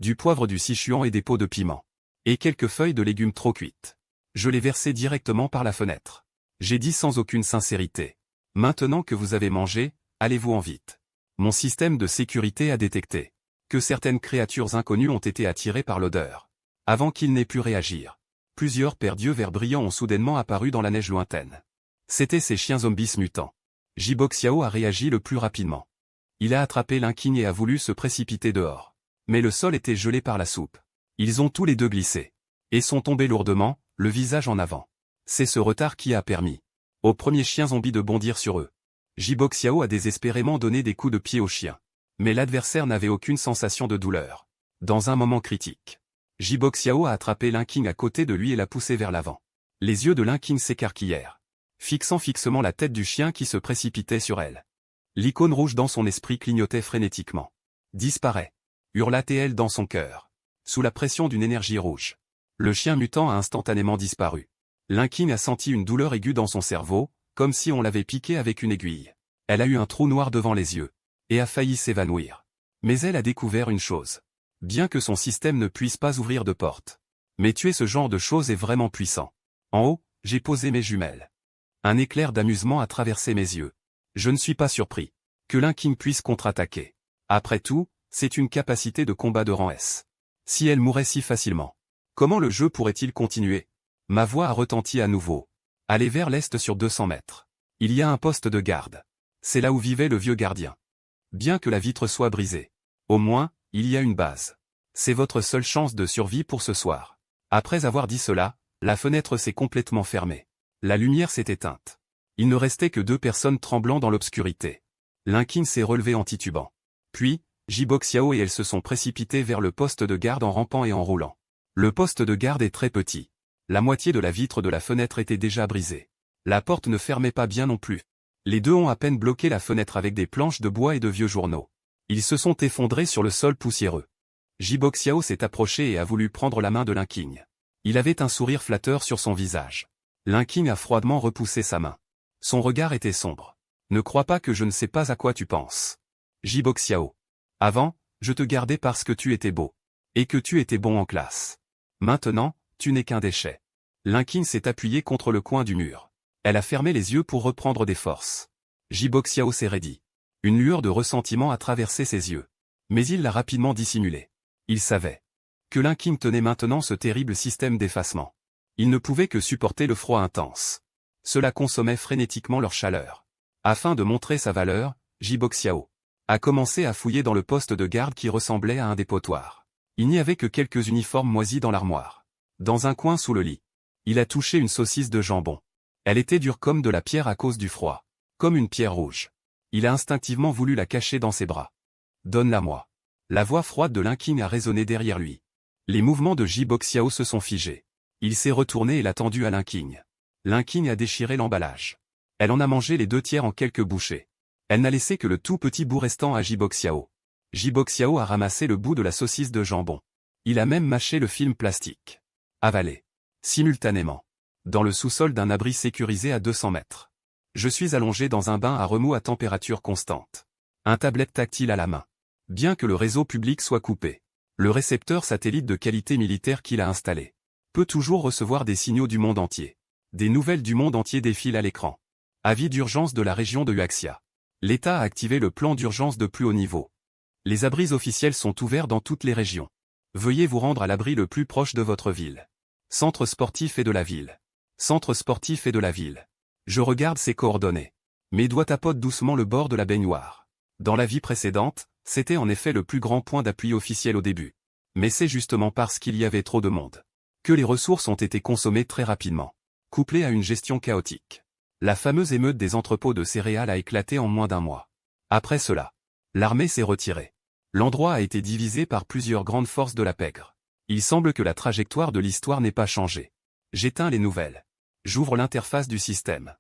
Speaker 1: du poivre, du Sichuan et des pots de piment. Et quelques feuilles de légumes trop cuites. Je les versai directement par la fenêtre. J'ai dit sans aucune sincérité. Maintenant que vous avez mangé, allez-vous-en vite. Mon système de sécurité a détecté que certaines créatures inconnues ont été attirées par l'odeur. Avant qu'il n'ait pu réagir, plusieurs paires d'yeux verts brillants ont soudainement apparu dans la neige lointaine. C'étaient ces chiens zombies mutants. Jiboxiao a réagi le plus rapidement. Il a attrapé Linking et a voulu se précipiter dehors. Mais le sol était gelé par la soupe. Ils ont tous les deux glissé. Et sont tombés lourdement, le visage en avant. C'est ce retard qui a permis aux premiers chiens zombies de bondir sur eux. Jiboxiao a désespérément donné des coups de pied aux chiens. Mais l'adversaire n'avait aucune sensation de douleur. Dans un moment critique, Jiboxiao a attrapé Linking à côté de lui et l'a poussé vers l'avant. Les yeux de Linking s'écarquillèrent, fixant fixement la tête du chien qui se précipitait sur elle. L'icône rouge dans son esprit clignotait frénétiquement. Disparaît, hurla-t-elle dans son cœur. Sous la pression d'une énergie rouge, le chien mutant a instantanément disparu. Linking a senti une douleur aiguë dans son cerveau, comme si on l'avait piqué avec une aiguille. Elle a eu un trou noir devant les yeux, et a failli s'évanouir. Mais elle a découvert une chose. Bien que son système ne puisse pas ouvrir de porte. Mais tuer ce genre de choses est vraiment puissant. En haut, j'ai posé mes jumelles. Un éclair d'amusement a traversé mes yeux. Je ne suis pas surpris que Linking puisse contre-attaquer. Après tout, c'est une capacité de combat de rang S. Si elle mourait si facilement, comment le jeu pourrait-il continuer? Ma voix a retenti à nouveau. Allez vers l'est sur 200 mètres. Il y a un poste de garde. C'est là où vivait le vieux gardien. Bien que la vitre soit brisée, au moins, il y a une base. C'est votre seule chance de survie pour ce soir. Après avoir dit cela, la fenêtre s'est complètement fermée. La lumière s'est éteinte. Il ne restait que 2 personnes tremblant dans l'obscurité. Linking s'est relevé en titubant. Puis, Jiboxiao et elle se sont précipités vers le poste de garde en rampant et en roulant. Le poste de garde est très petit. La moitié de la vitre de la fenêtre était déjà brisée. La porte ne fermait pas bien non plus. Les deux ont à peine bloqué la fenêtre avec des planches de bois et de vieux journaux. Ils se sont effondrés sur le sol poussiéreux. Jiboxiao s'est approché et a voulu prendre la main de Linking. Il avait un sourire flatteur sur son visage. Linking a froidement repoussé sa main. Son regard était sombre. Ne crois pas que je ne sais pas à quoi tu penses. Jiboxiao. Avant, je te gardais parce que tu étais beau. Et que tu étais bon en classe. Maintenant, tu n'es qu'un déchet. Linking s'est appuyé contre le coin du mur. Elle a fermé les yeux pour reprendre des forces. Jiboxiao s'est raidi. Une lueur de ressentiment a traversé ses yeux. Mais il l'a rapidement dissimulé. Il savait que Linking tenait maintenant ce terrible système d'effacement. Il ne pouvait que supporter le froid intense. Cela consommait frénétiquement leur chaleur. Afin de montrer sa valeur, Jiboxiao a commencé à fouiller dans le poste de garde qui ressemblait à un dépotoir. Il n'y avait que quelques uniformes moisis dans l'armoire. Dans un coin sous le lit, il a touché une saucisse de jambon. Elle était dure comme de la pierre à cause du froid. Comme une pierre rouge. Il a instinctivement voulu la cacher dans ses bras. « Donne-la-moi. » La voix froide de Linking a résonné derrière lui. Les mouvements de Jiboxiao se sont figés. Il s'est retourné et l'a tendu à Linking. Linking a déchiré l'emballage. Elle en a mangé les 2/3 en quelques bouchées. Elle n'a laissé que le tout petit bout restant à Jiboxiao. Jiboxiao a ramassé le bout de la saucisse de jambon. Il a même mâché le film plastique. Avalé. Simultanément. Dans le sous-sol d'un abri sécurisé à 200 mètres. Je suis allongé dans un bain à remous à température constante. Un tablette tactile à la main. Bien que le réseau public soit coupé, le récepteur satellite de qualité militaire qu'il a installé peut toujours recevoir des signaux du monde entier. Des nouvelles du monde entier défilent à l'écran. Avis d'urgence de la région de Huaxia. L'État a activé le plan d'urgence de plus haut niveau. Les abris officiels sont ouverts dans toutes les régions. Veuillez vous rendre à l'abri le plus proche de votre ville. Centre sportif et de la ville. Centre sportif et de la ville. Je regarde ces coordonnées. Mes doigts tapotent doucement le bord de la baignoire. Dans la vie précédente, c'était en effet le plus grand point d'appui officiel au début. Mais c'est justement parce qu'il y avait trop de monde que les ressources ont été consommées très rapidement, couplées à une gestion chaotique. La fameuse émeute des entrepôts de céréales a éclaté en moins d'un mois. Après cela, l'armée s'est retirée. L'endroit a été divisé par plusieurs grandes forces de la pègre. Il semble que la trajectoire de l'histoire n'ait pas changé. J'éteins les nouvelles. J'ouvre l'interface du système.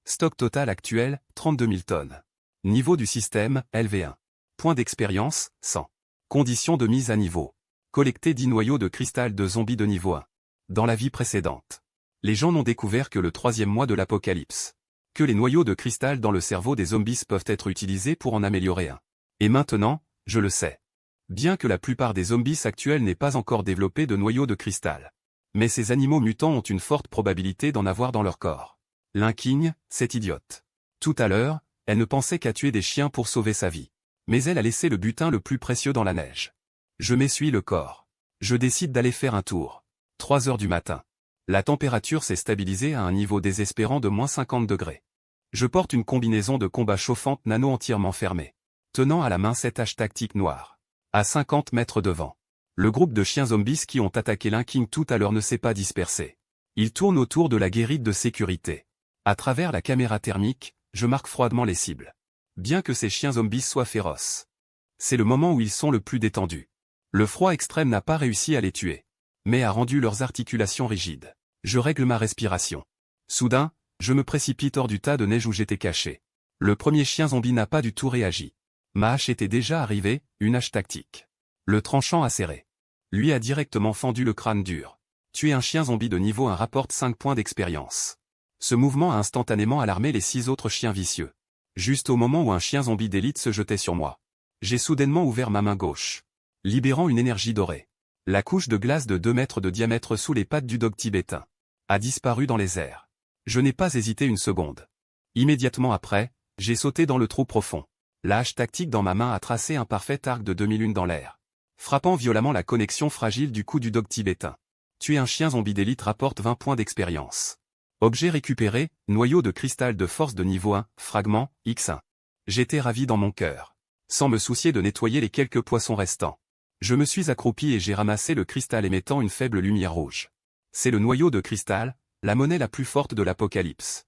Speaker 1: Stock total actuel, 32 000 tonnes. Niveau du système, LV1. Point d'expérience, 100. Conditions de mise à niveau. Collecter 10 noyaux de cristal de zombies de niveau 1. Dans la vie précédente, les gens n'ont découvert que le 3e mois de l'apocalypse. Que les noyaux de cristal dans le cerveau des zombies peuvent être utilisés pour en améliorer un. Et maintenant, je le sais. Bien que la plupart des zombies actuels n'aient pas encore développé de noyau de cristal. Mais ces animaux mutants ont une forte probabilité d'en avoir dans leur corps. Linking, cette idiote. Tout à l'heure, elle ne pensait qu'à tuer des chiens pour sauver sa vie. Mais elle a laissé le butin le plus précieux dans la neige. Je m'essuie le corps. Je décide d'aller faire un tour. 3 heures du matin. La température s'est stabilisée à un niveau désespérant de -50 degrés. Je porte une combinaison de combat chauffante nano entièrement fermée. Tenant à la main cette hache tactique noire. À 50 mètres devant. Le groupe de chiens zombies qui ont attaqué Linking tout à l'heure ne s'est pas dispersé. Ils tournent autour de la guérite de sécurité. À travers la caméra thermique, je marque froidement les cibles. Bien que ces chiens zombies soient féroces. C'est le moment où ils sont le plus détendus. Le froid extrême n'a pas réussi à les tuer. Mais a rendu leurs articulations rigides. Je règle ma respiration. Soudain, je me précipite hors du tas de neige où j'étais caché. Le premier chien zombie n'a pas du tout réagi. Ma hache était déjà arrivée, une hache tactique. Le tranchant a serré. Lui a directement fendu le crâne dur. Tuer un chien zombie de niveau 1 rapporte 5 points d'expérience. Ce mouvement a instantanément alarmé les 6 autres chiens vicieux. Juste au moment où un chien zombie d'élite se jetait sur moi. J'ai soudainement ouvert ma main gauche. Libérant une énergie dorée. La couche de glace de 2 mètres de diamètre sous les pattes du dog tibétain a disparu dans les airs. Je n'ai pas hésité une seconde. Immédiatement après, j'ai sauté dans le trou profond. La hache tactique dans ma main a tracé un parfait arc de 2001 dans l'air, frappant violemment la connexion fragile du cou du dog tibétain. Tuer un chien zombie d'élite rapporte 20 points d'expérience. Objet récupéré, noyau de cristal de force de niveau 1, fragment, X1. J'étais ravi dans mon cœur. Sans me soucier de nettoyer les quelques poissons restants. Je me suis accroupi et j'ai ramassé le cristal émettant une faible lumière rouge. C'est le noyau de cristal, la monnaie la plus forte de l'apocalypse.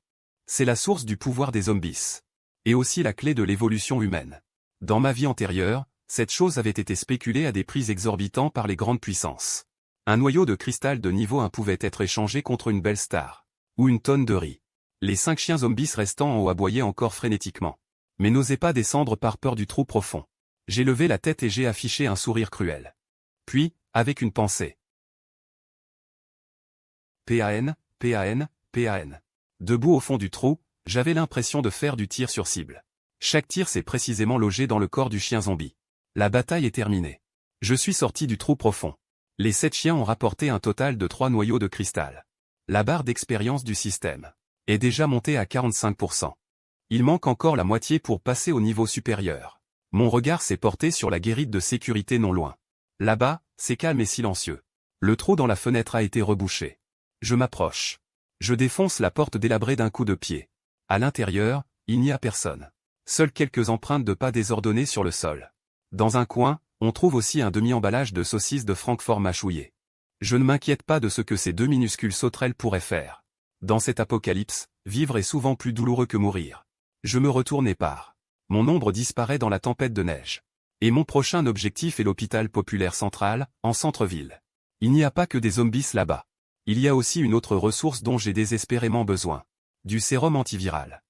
Speaker 1: C'est la source du pouvoir des zombies. Et aussi la clé de l'évolution humaine. Dans ma vie antérieure, cette chose avait été spéculée à des prix exorbitants par les grandes puissances. Un noyau de cristal de niveau 1 pouvait être échangé contre une belle star. Ou une tonne de riz. Les 5 chiens zombies restants en haut aboyaient encore frénétiquement. Mais n'osaient pas descendre par peur du trou profond. J'ai levé la tête et j'ai affiché un sourire cruel. Puis, avec une pensée. PAN, PAN, PAN. Debout au fond du trou, j'avais l'impression de faire du tir sur cible. Chaque tir s'est précisément logé dans le corps du chien zombie. La bataille est terminée. Je suis sorti du trou profond. Les 7 chiens ont rapporté un total de 3 noyaux de cristal. La barre d'expérience du système est déjà montée à 45%. Il manque encore la moitié pour passer au niveau supérieur. Mon regard s'est porté sur la guérite de sécurité non loin. Là-bas, c'est calme et silencieux. Le trou dans la fenêtre a été rebouché. Je m'approche. Je défonce la porte délabrée d'un coup de pied. À l'intérieur, il n'y a personne. Seules quelques empreintes de pas désordonnées sur le sol. Dans un coin, on trouve aussi un demi-emballage de saucisses de Francfort mâchouillées. Je ne m'inquiète pas de ce que ces 2 minuscules sauterelles pourraient faire. Dans cet apocalypse, vivre est souvent plus douloureux que mourir. Je me retourne et pars. Mon ombre disparaît dans la tempête de neige. Et mon prochain objectif est l'hôpital populaire central, en centre-ville. Il n'y a pas que des zombies là-bas. Il y a aussi une autre ressource dont j'ai désespérément besoin. Du sérum antiviral.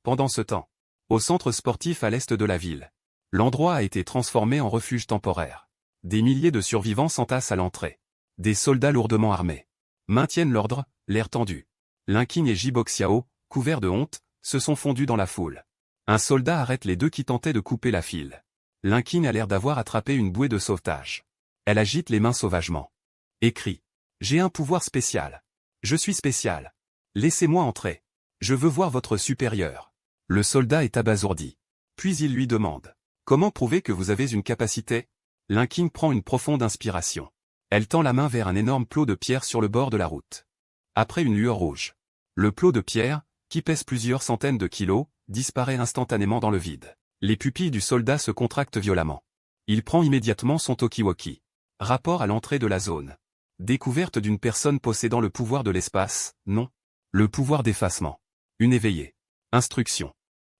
Speaker 1: Pendant ce temps, au centre sportif à l'est de la ville, l'endroit a été transformé en refuge temporaire. Des milliers de survivants s'entassent à l'entrée. Des soldats lourdement armés maintiennent l'ordre, l'air tendu. Linking et Jiboxiao, couverts de honte, se sont fondus dans la foule. Un soldat arrête les 2 qui tentaient de couper la file. Linking a l'air d'avoir attrapé une bouée de sauvetage. Elle agite les mains sauvagement. Et crie. J'ai un pouvoir spécial. Je suis spécial. Laissez-moi entrer. Je veux voir votre supérieur. Le soldat est abasourdi. Puis il lui demande. Comment prouver que vous avez une capacité? Linking prend une profonde inspiration. Elle tend la main vers un énorme plot de pierre sur le bord de la route. Après une lueur rouge. Le plot de pierre, qui pèse plusieurs centaines de kilos, disparaît instantanément dans le vide. Les pupilles du soldat se contractent violemment. Il prend immédiatement son talkie-walkie. Rapport à l'entrée de la zone. Découverte d'une personne possédant le pouvoir de l'espace, non. Le pouvoir d'effacement. Une éveillée. Instruction.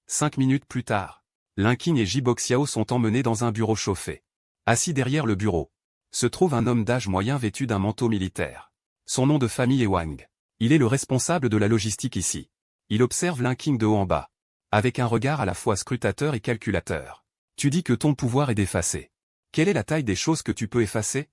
Speaker 1: 5 minutes plus tard. Linking et Jiboxiao sont emmenés dans un bureau chauffé. Assis derrière le bureau, se trouve un homme d'âge moyen vêtu d'un manteau militaire. Son nom de famille est Wang. Il est le responsable de la logistique ici. Il observe Linking de haut en bas. Avec un regard à la fois scrutateur et calculateur. Tu dis que ton pouvoir est d'effacer. Quelle est la taille des choses que tu peux effacer?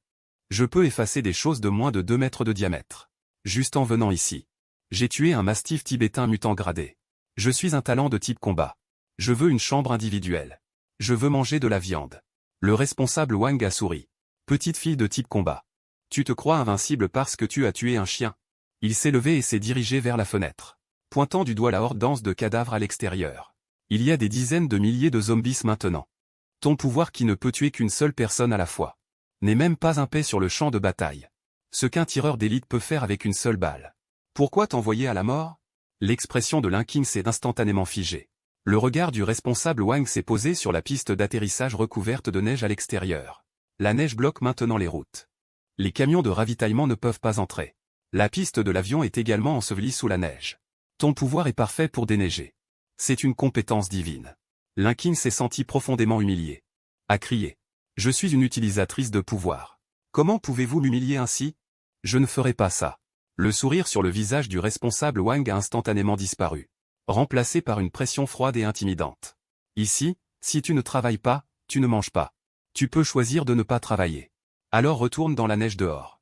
Speaker 1: Je peux effacer des choses de moins de 2 mètres de diamètre. Juste en venant ici. J'ai tué un mastif tibétain mutant gradé. Je suis un talent de type combat. Je veux une chambre individuelle. Je veux manger de la viande. Le responsable Wang a souri. Petite fille de type combat. Tu te crois invincible parce que tu as tué un chien? Il s'est levé et s'est dirigé vers la fenêtre, pointant du doigt la horde dense de cadavres à l'extérieur. Il y a des dizaines de milliers de zombies maintenant. Ton pouvoir qui ne peut tuer qu'une seule personne à la fois n'est même pas un paix sur le champ de bataille. Ce qu'un tireur d'élite peut faire avec une seule balle. Pourquoi t'envoyer à la mort? L'expression de Linking s'est instantanément figée. Le regard du responsable Wang s'est posé sur la piste d'atterrissage recouverte de neige à l'extérieur. La neige bloque maintenant les routes. Les camions de ravitaillement ne peuvent pas entrer. La piste de l'avion est également ensevelie sous la neige. Ton pouvoir est parfait pour déneiger. C'est une compétence divine. Linking s'est senti profondément humilié. A crié. Je suis une utilisatrice de pouvoir. Comment pouvez-vous m'humilier ainsi? Je ne ferai pas ça. Le sourire sur le visage du responsable Wang a instantanément disparu, remplacé par une pression froide et intimidante. Ici, si tu ne travailles pas, tu ne manges pas. Tu peux choisir de ne pas travailler. Alors retourne dans la neige dehors.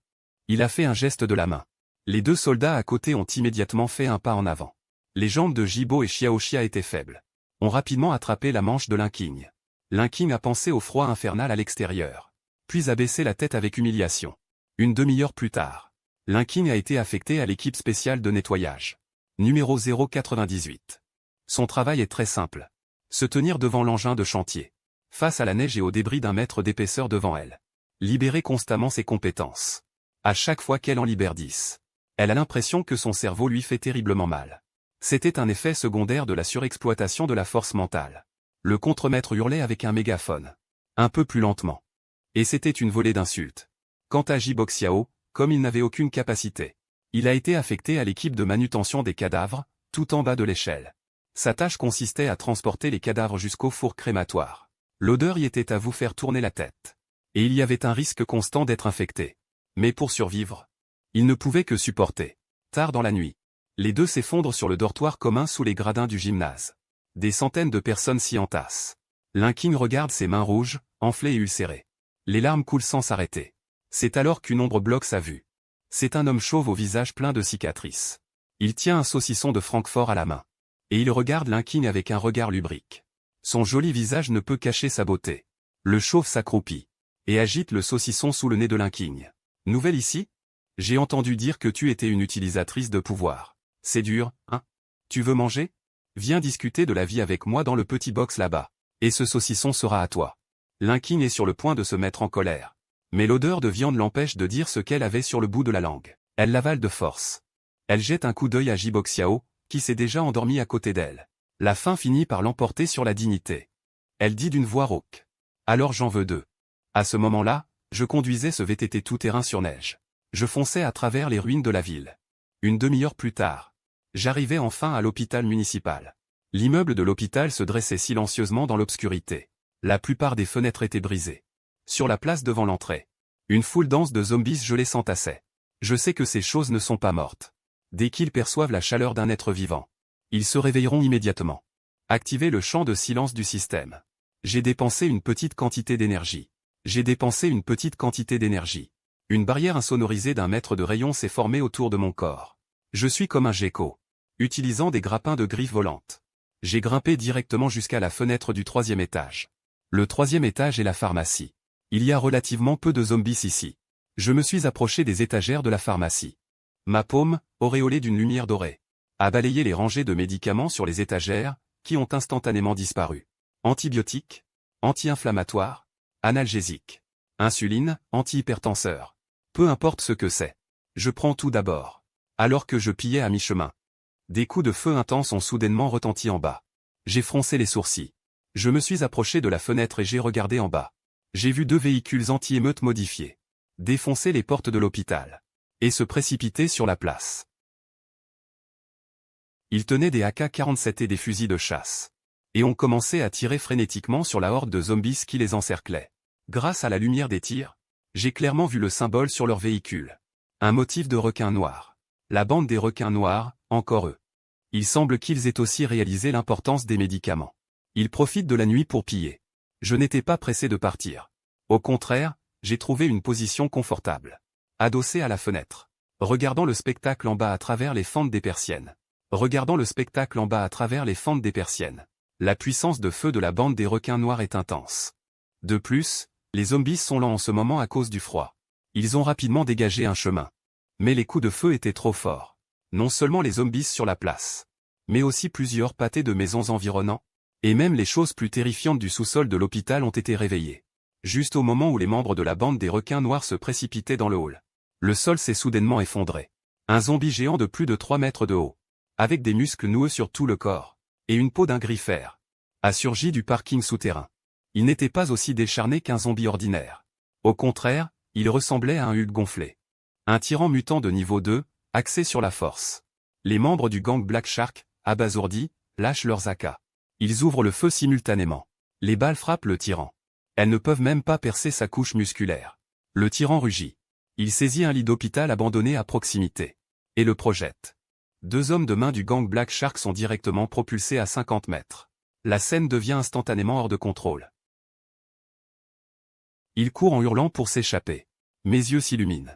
Speaker 1: Il a fait un geste de la main. Les deux soldats à côté ont immédiatement fait un pas en avant. Les jambes de Jibo et Xiaoxia étaient faibles. Ont rapidement attrapé la manche de Linking. Linking a pensé au froid infernal à l'extérieur, puis a baissé la tête avec humiliation. Une demi-heure plus tard, Linking a été affecté à l'équipe spéciale de nettoyage. Numéro 098. Son travail est très simple. Se tenir devant l'engin de chantier, face à la neige et aux débris d'un mètre d'épaisseur devant elle. Libérer constamment ses compétences. À chaque fois qu'elle en libère 10, elle a l'impression que son cerveau lui fait terriblement mal. C'était un effet secondaire de la surexploitation de la force mentale. Le contremaître hurlait avec un mégaphone. Un peu plus lentement. Et c'était une volée d'insultes. Quant à Jiboxiao, comme il n'avait aucune capacité, il a été affecté à l'équipe de manutention des cadavres, tout en bas de l'échelle. Sa tâche consistait à transporter les cadavres jusqu'au four crématoire. L'odeur y était à vous faire tourner la tête. Et il y avait un risque constant d'être infecté. Mais pour survivre, il ne pouvait que supporter. Tard dans la nuit, les deux s'effondrent sur le dortoir commun sous les gradins du gymnase. Des centaines de personnes s'y entassent. Linking regarde ses mains rouges, enflées et ulcérées. Les larmes coulent sans s'arrêter. C'est alors qu'une ombre bloque sa vue. C'est un homme chauve au visage plein de cicatrices. Il tient un saucisson de Francfort à la main. Et il regarde Linking avec un regard lubrique. Son joli visage ne peut cacher sa beauté. Le chauve s'accroupit et agite le saucisson sous le nez de Linking. Nouvelle ici? J'ai entendu dire que tu étais une utilisatrice de pouvoir. C'est dur, hein? Tu veux manger? Viens discuter de la vie avec moi dans le petit box là-bas. Et ce saucisson sera à toi. Linking est sur le point de se mettre en colère. Mais l'odeur de viande l'empêche de dire ce qu'elle avait sur le bout de la langue. Elle l'avale de force. Elle jette un coup d'œil à Jiboxiao, qui s'est déjà endormi à côté d'elle. La faim finit par l'emporter sur la dignité. Elle dit d'une voix rauque. Alors j'en veux deux. À ce moment-là, je conduisais ce VTT tout-terrain sur neige. Je fonçais à travers les ruines de la ville. Une demi-heure plus tard, j'arrivais enfin à l'hôpital municipal. L'immeuble de l'hôpital se dressait silencieusement dans l'obscurité. La plupart des fenêtres étaient brisées. Sur la place devant l'entrée, une foule dense de zombies gelés s'entassait. Je sais que ces choses ne sont pas mortes. Dès qu'ils perçoivent la chaleur d'un être vivant, ils se réveilleront immédiatement. Activez le champ de silence du système. J'ai dépensé une petite quantité d'énergie. J'ai dépensé une petite quantité d'énergie. Une barrière insonorisée d'1 mètre de rayon s'est formée autour de mon corps. Je suis comme un gecko, utilisant des grappins de griffes volantes. J'ai grimpé directement jusqu'à la fenêtre du 3e étage. Le 3e étage est la pharmacie. Il y a relativement peu de zombies ici. Je me suis approché des étagères de la pharmacie. Ma paume, auréolée d'une lumière dorée, a balayé les rangées de médicaments sur les étagères, qui ont instantanément disparu. Antibiotiques, anti-inflammatoires, analgésiques, insuline, antihypertenseur. Peu importe ce que c'est. Je prends tout d'abord. Alors que je pillais à mi-chemin. Des coups de feu intenses ont soudainement retenti en bas. J'ai froncé les sourcils. Je me suis approché de la fenêtre et j'ai regardé en bas. J'ai vu 2 véhicules anti-émeutes modifiés défoncer les portes de l'hôpital et se précipiter sur la place. Ils tenaient des AK-47 et des fusils de chasse. Et ont commencé à tirer frénétiquement sur la horde de zombies qui les encerclait. Grâce à la lumière des tirs, j'ai clairement vu le symbole sur leur véhicule. Un motif de requin noir. La bande des requins noirs, encore eux. Il semble qu'ils aient aussi réalisé l'importance des médicaments. Ils profitent de la nuit pour piller. Je n'étais pas pressé de partir. Au contraire, j'ai trouvé une position confortable. Adossé à la fenêtre. Regardant le spectacle en bas à travers les fentes des persiennes. Regardant le spectacle en bas à travers les fentes des persiennes. La puissance de feu de la bande des requins noirs est intense. De plus, les zombies sont lents en ce moment à cause du froid. Ils ont rapidement dégagé un chemin. Mais les coups de feu étaient trop forts. Non seulement les zombies sur la place, mais aussi plusieurs pâtés de maisons environnant, et même les choses plus terrifiantes du sous-sol de l'hôpital ont été réveillées. Juste au moment où les membres de la bande des requins noirs se précipitaient dans le hall. Le sol s'est soudainement effondré. Un zombie géant de plus de 3 mètres de haut, avec des muscles noueux sur tout le corps, et une peau d'un gris fer, a surgi du parking souterrain. Il n'était pas aussi décharné qu'un zombie ordinaire. Au contraire, il ressemblait à un Hulk gonflé. Un tyran mutant de niveau 2, axé sur la force. Les membres du gang Black Shark, abasourdis, lâchent leurs AK. Ils ouvrent le feu simultanément. Les balles frappent le tyran. Elles ne peuvent même pas percer sa couche musculaire. Le tyran rugit. Il saisit un lit d'hôpital abandonné à proximité. Et le projette. 2 hommes de main du gang Black Shark sont directement propulsés à 50 mètres. La scène devient instantanément hors de contrôle. Il court en hurlant pour s'échapper. Mes yeux s'illuminent.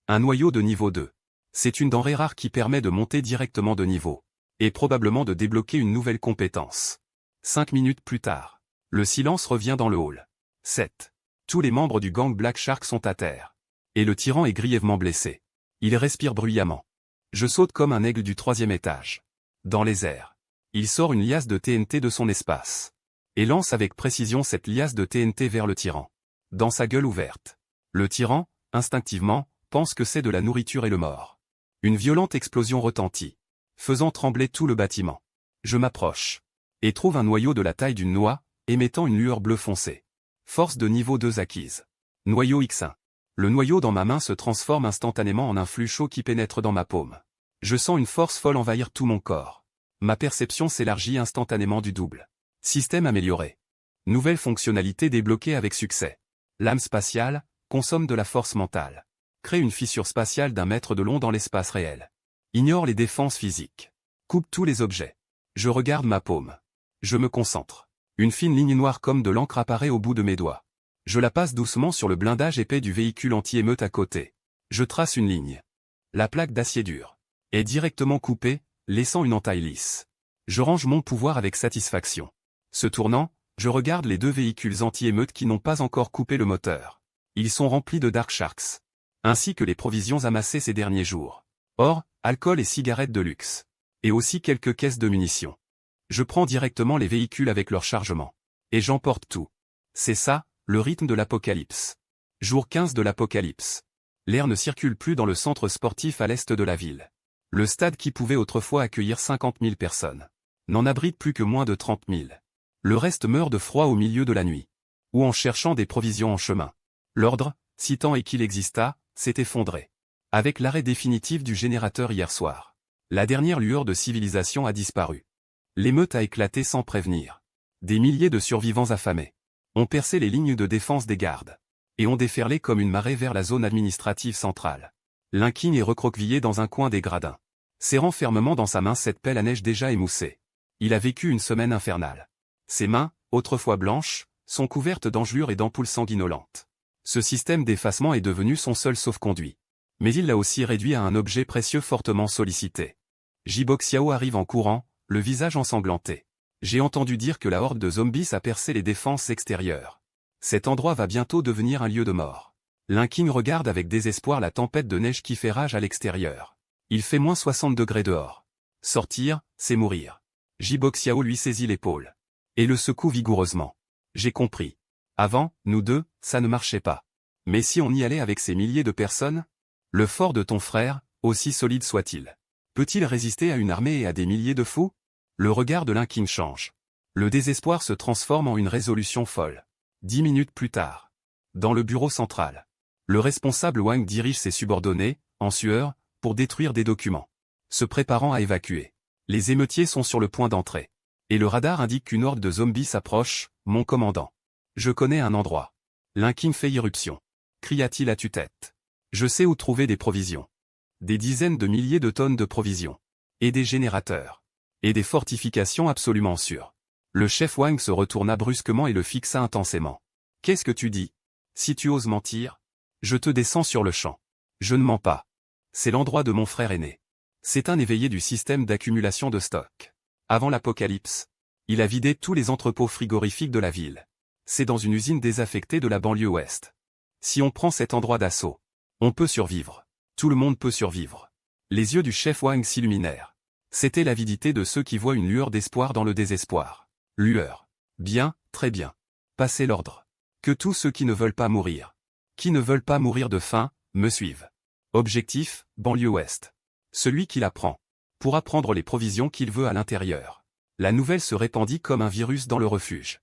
Speaker 1: Un noyau de niveau 2. C'est une denrée rare qui permet de monter directement de niveau. Et probablement de débloquer une nouvelle compétence. 5 minutes plus tard. Le silence revient dans le hall. 7. Tous les membres du gang Black Shark sont à terre. Et le tyran est grièvement blessé. Il respire bruyamment. Je saute comme un aigle du 3e étage. Dans les airs. Il sort une liasse de TNT de son espace. Et lance avec précision cette liasse de TNT vers le tyran. Dans sa gueule ouverte. Le tyran, instinctivement, pense que c'est de la nourriture et le mord. Une violente explosion retentit, faisant trembler tout le bâtiment. Je m'approche. Et trouve un noyau de la taille d'une noix, émettant une lueur bleu foncé. Force de niveau 2 acquise. Noyau X1. Le noyau dans ma main se transforme instantanément en un flux chaud qui pénètre dans ma paume. Je sens une force folle envahir tout mon corps. Ma perception s'élargit instantanément du double. Système amélioré. Nouvelle fonctionnalité débloquée avec succès. Lame spatiale, consomme de la force mentale. Crée une fissure spatiale d'1 mètre de long dans l'espace réel. Ignore les défenses physiques. Coupe tous les objets. Je regarde ma paume. Je me concentre. Une fine ligne noire comme de l'encre apparaît au bout de mes doigts. Je la passe doucement sur le blindage épais du véhicule anti-émeute à côté. Je trace une ligne. La plaque d'acier dur est directement coupée, laissant une entaille lisse. Je range mon pouvoir avec satisfaction. Se tournant, je regarde les 2 véhicules anti-émeute qui n'ont pas encore coupé le moteur. Ils sont remplis de Dark Sharks. Ainsi que les provisions amassées ces derniers jours. Or, alcool et cigarettes de luxe. Et aussi quelques caisses de munitions. Je prends directement les véhicules avec leur chargement. Et j'emporte tout. C'est ça, le rythme de l'apocalypse. Jour 15 de l'apocalypse. L'air ne circule plus dans le centre sportif à l'est de la ville. Le stade qui pouvait autrefois accueillir 50 000 personnes. N'en abrite plus que moins de 30 000. Le reste meurt de froid au milieu de la nuit. Ou en cherchant des provisions en chemin. L'ordre, si tant est qu'il exista, s'est effondré. Avec l'arrêt définitif du générateur hier soir. La dernière lueur de civilisation a disparu. L'émeute a éclaté sans prévenir. Des milliers de survivants affamés ont percé les lignes de défense des gardes. Et ont déferlé comme une marée vers la zone administrative centrale. Linkin est recroquevillé dans un coin des gradins. Serrant fermement dans sa main cette pelle à neige déjà émoussée. Il a vécu une semaine infernale. Ses mains, autrefois blanches, sont couvertes d'engelures et d'ampoules sanguinolentes. Ce système d'effacement est devenu son seul sauf-conduit. Mais il l'a aussi réduit à un objet précieux fortement sollicité. Jiboxiao arrive en courant, le visage ensanglanté. J'ai entendu dire que la horde de zombies a percé les défenses extérieures. Cet endroit va bientôt devenir un lieu de mort. Linkin regarde avec désespoir la tempête de neige qui fait rage à l'extérieur. Il fait moins 60 degrés dehors. Sortir, c'est mourir. Jiboxiao lui saisit l'épaule. Et le secoue vigoureusement. J'ai compris. Avant, nous deux, ça ne marchait pas. Mais si on y allait avec ces milliers de personnes? Le fort de ton frère, aussi solide soit-il, peut-il résister à une armée et à des milliers de fous? Le regard de Linkin change. Le désespoir se transforme en une résolution folle. 10 minutes plus tard. Dans le bureau central. Le responsable Wang dirige ses subordonnés, en sueur, pour détruire des documents. Se préparant à évacuer. Les émeutiers sont sur le point d'entrer. Et le radar indique qu'une horde de zombies s'approche, mon commandant. Je connais un endroit. Linkin fait irruption. Cria-t-il à tue-tête. Je sais où trouver des provisions. Des dizaines de milliers de tonnes de provisions. Et des générateurs. Et des fortifications absolument sûres. Le chef Wang se retourna brusquement et le fixa intensément. Qu'est-ce que tu dis? Si tu oses mentir, je te descends sur le champ. Je ne mens pas. C'est l'endroit de mon frère aîné. C'est un éveillé du système d'accumulation de stock. Avant l'apocalypse, il a vidé tous les entrepôts frigorifiques de la ville. C'est dans une usine désaffectée de la banlieue ouest. Si on prend cet endroit d'assaut, on peut survivre. Tout le monde peut survivre. Les yeux du chef Wang s'illuminèrent. C'était l'avidité de ceux qui voient une lueur d'espoir dans le désespoir. Lueur. Bien, très bien. Passez l'ordre. Que tous ceux qui ne veulent pas mourir, de faim, me suivent. Objectif, banlieue ouest. Celui qui la prend pourra prendre les provisions qu'il veut à l'intérieur. La nouvelle se répandit comme un virus dans le refuge.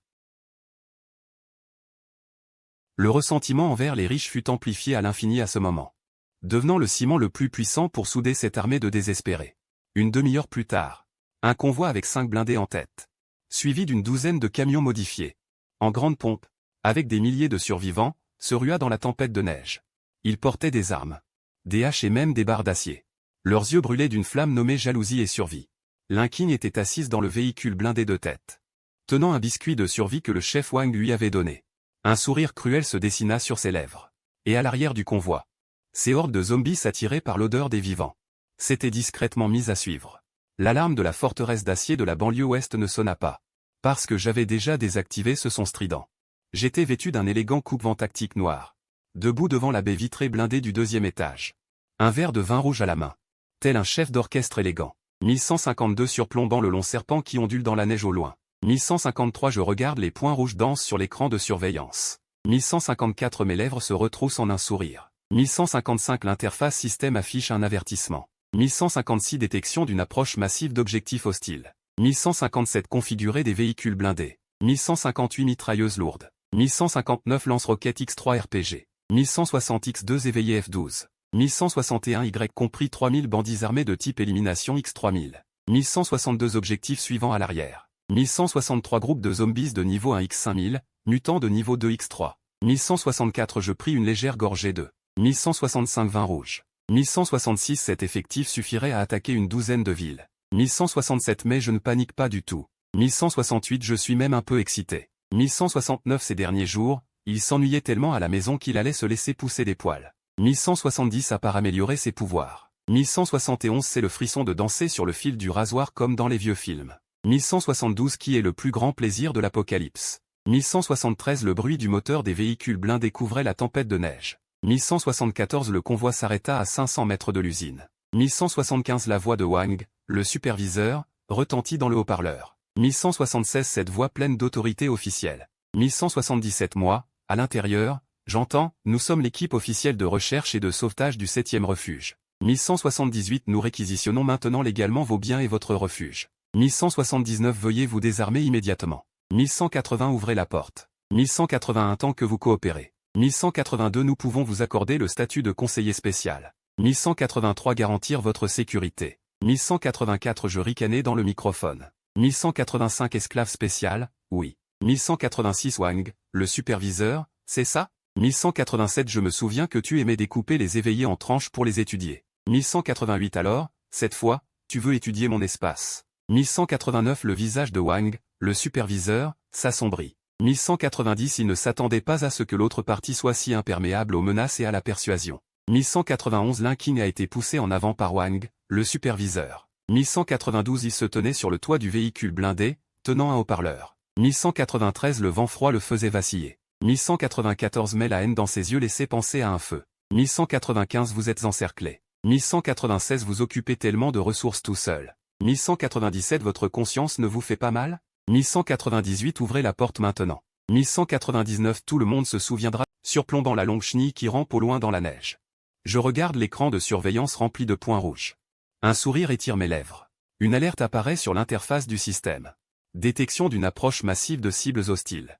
Speaker 1: Le ressentiment envers les riches fut amplifié à l'infini à ce moment, devenant le ciment le plus puissant pour souder cette armée de désespérés. Une demi-heure plus tard, un convoi avec 5 blindés en tête, suivi d'une douzaine de camions modifiés, en grande pompe, avec des milliers de survivants, se rua dans la tempête de neige. Ils portaient des armes, des haches et même des barres d'acier. Leurs yeux brûlaient d'une flamme nommée jalousie et survie. L'inquigne était assise dans le véhicule blindé de tête, tenant un biscuit de survie que le chef Wang lui avait donné. Un sourire cruel se dessina sur ses lèvres. Et à l'arrière du convoi, ces hordes de zombies s'attiraient par l'odeur des vivants s'étaient discrètement mises à suivre. L'alarme de la forteresse d'acier de la banlieue ouest ne sonna pas, parce que j'avais déjà désactivé ce son strident. J'étais vêtu d'un élégant coupe-vent tactique noir, debout devant la baie vitrée blindée du 2e étage. Un verre de vin rouge à la main, tel un chef d'orchestre élégant. 1152 surplombant le long serpent qui ondule dans la neige au loin. 1153 je regarde les points rouges dansent sur l'écran de surveillance. 1154 mes lèvres se retroussent en un sourire. 1155 l'interface système affiche un avertissement. 1156 détection d'une approche massive d'objectifs hostiles. 1157 configurer des véhicules blindés. 1158 mitrailleuses lourdes. 1159 lance-roquettes X3 RPG. 1160 X2 éveillé F12. 1161 Y compris 3000 bandits armés de type élimination X3000. 1162 objectifs suivants à l'arrière. 1163 groupes de zombies de niveau 1 X5000, mutants de niveau 2 X3. 1164 je pris une légère gorgée de 1165 vin rouge. 1166 cet effectif suffirait à attaquer une douzaine de villes. 1167 mais je ne panique pas du tout. 1168 je suis même un peu excité. 1169 ces derniers jours, il s'ennuyait tellement à la maison qu'il allait se laisser pousser des poils. 1170 à part améliorer ses pouvoirs. 1171 c'est le frisson de danser sur le fil du rasoir comme dans les vieux films. 1172 qui est le plus grand plaisir de l'apocalypse. 1173 le bruit du moteur des véhicules blindés couvrait la tempête de neige. 1174 le convoi s'arrêta à 500 mètres de l'usine. 1175 la voix de Wang, le superviseur, retentit dans le haut-parleur. 1176 cette voix pleine d'autorité officielle. 1177 moi, à l'intérieur, j'entends, nous sommes l'équipe officielle de recherche et de sauvetage du 7e refuge. 1178 nous réquisitionnons maintenant légalement vos biens et votre refuge. 1179 veuillez vous désarmer immédiatement. 1180 ouvrez la porte. 1181 tant que vous coopérez. 1182 nous pouvons vous accorder le statut de conseiller spécial. 1183 garantir votre sécurité. 1184 je ricanais dans le microphone. 1185 esclave spécial, oui. 1186 Wang, le superviseur, c'est ça? 1187 je me souviens que tu aimais découper les éveillés en tranches pour les étudier. 1188 alors, cette fois, tu veux étudier mon espace. 1189 le visage de Wang, le superviseur, s'assombrit. 1190 il ne s'attendait pas à ce que l'autre partie soit si imperméable aux menaces et à la persuasion. 1191 l'inking a été poussé en avant par Wang, le superviseur. 1192 il se tenait sur le toit du véhicule blindé, tenant un haut-parleur. 1193 le vent froid le faisait vaciller. 1194 mais la haine dans ses yeux laissait penser à un feu. 1195 vous êtes encerclé. 1196 vous occupez tellement de ressources tout seul. 1197 votre conscience ne vous fait pas mal? 1198 ouvrez la porte maintenant. 1199 tout le monde se souviendra, surplombant la longue chenille qui rampe au loin dans la neige. Je regarde l'écran de surveillance rempli de points rouges. Un sourire étire mes lèvres. Une alerte apparaît sur l'interface du système. Détection d'une approche massive de cibles hostiles.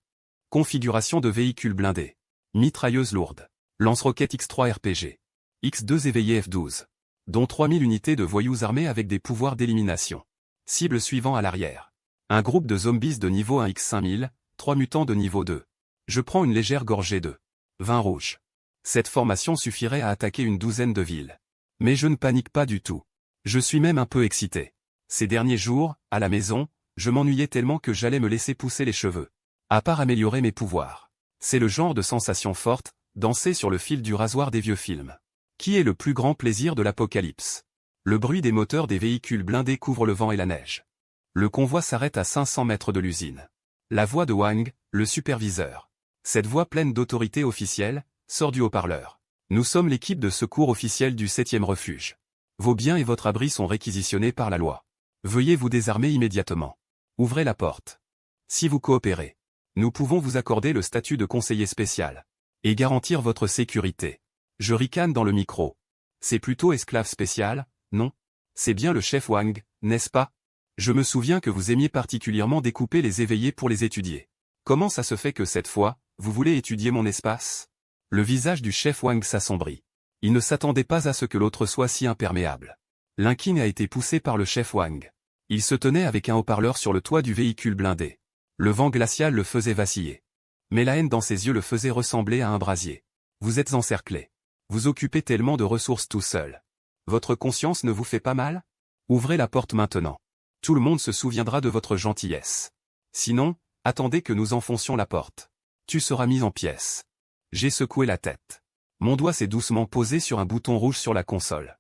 Speaker 1: Configuration de véhicules blindés. Mitrailleuse lourde. Lance-roquettes X3 RPG. X2 éveillé F12. Dont 3000 unités de voyous armés avec des pouvoirs d'élimination. Cible suivant à l'arrière. Un groupe de zombies de niveau 1 X5000, 3 mutants de niveau 2. Je prends une légère gorgée de vin rouge. Cette formation suffirait à attaquer une douzaine de villes. Mais je ne panique pas du tout. Je suis même un peu excité. Ces derniers jours, à la maison, je m'ennuyais tellement que j'allais me laisser pousser les cheveux. À part améliorer mes pouvoirs. C'est le genre de sensation forte, danser sur le fil du rasoir des vieux films. Qui est le plus grand plaisir de l'apocalypse? Le bruit des moteurs des véhicules blindés couvre le vent et la neige. Le convoi s'arrête à 500 mètres de l'usine. La voix de Wang, le superviseur. Cette voix pleine d'autorité officielle, sort du haut-parleur. Nous sommes l'équipe de secours officielle du 7e refuge. Vos biens et votre abri sont réquisitionnés par la loi. Veuillez vous désarmer immédiatement. Ouvrez la porte. Si vous coopérez, nous pouvons vous accorder le statut de conseiller spécial et garantir votre sécurité. Je ricane dans le micro. C'est plutôt esclave spécial, non? C'est bien le chef Wang, n'est-ce pas? Je me souviens que vous aimiez particulièrement découper les éveillés pour les étudier. Comment ça se fait que cette fois, vous voulez étudier mon espace? Le visage du chef Wang s'assombrit. Il ne s'attendait pas à ce que l'autre soit si imperméable. Linking a été poussé par le chef Wang. Il se tenait avec un haut-parleur sur le toit du véhicule blindé. Le vent glacial le faisait vaciller. Mais la haine dans ses yeux le faisait ressembler à un brasier. Vous êtes encerclé. Vous occupez tellement de ressources tout seul. Votre conscience ne vous fait pas mal? Ouvrez la porte maintenant. Tout le monde se souviendra de votre gentillesse. Sinon, attendez que nous enfoncions la porte. Tu seras mis en pièces. J'ai secoué la tête. Mon doigt s'est doucement posé sur un bouton rouge sur la console.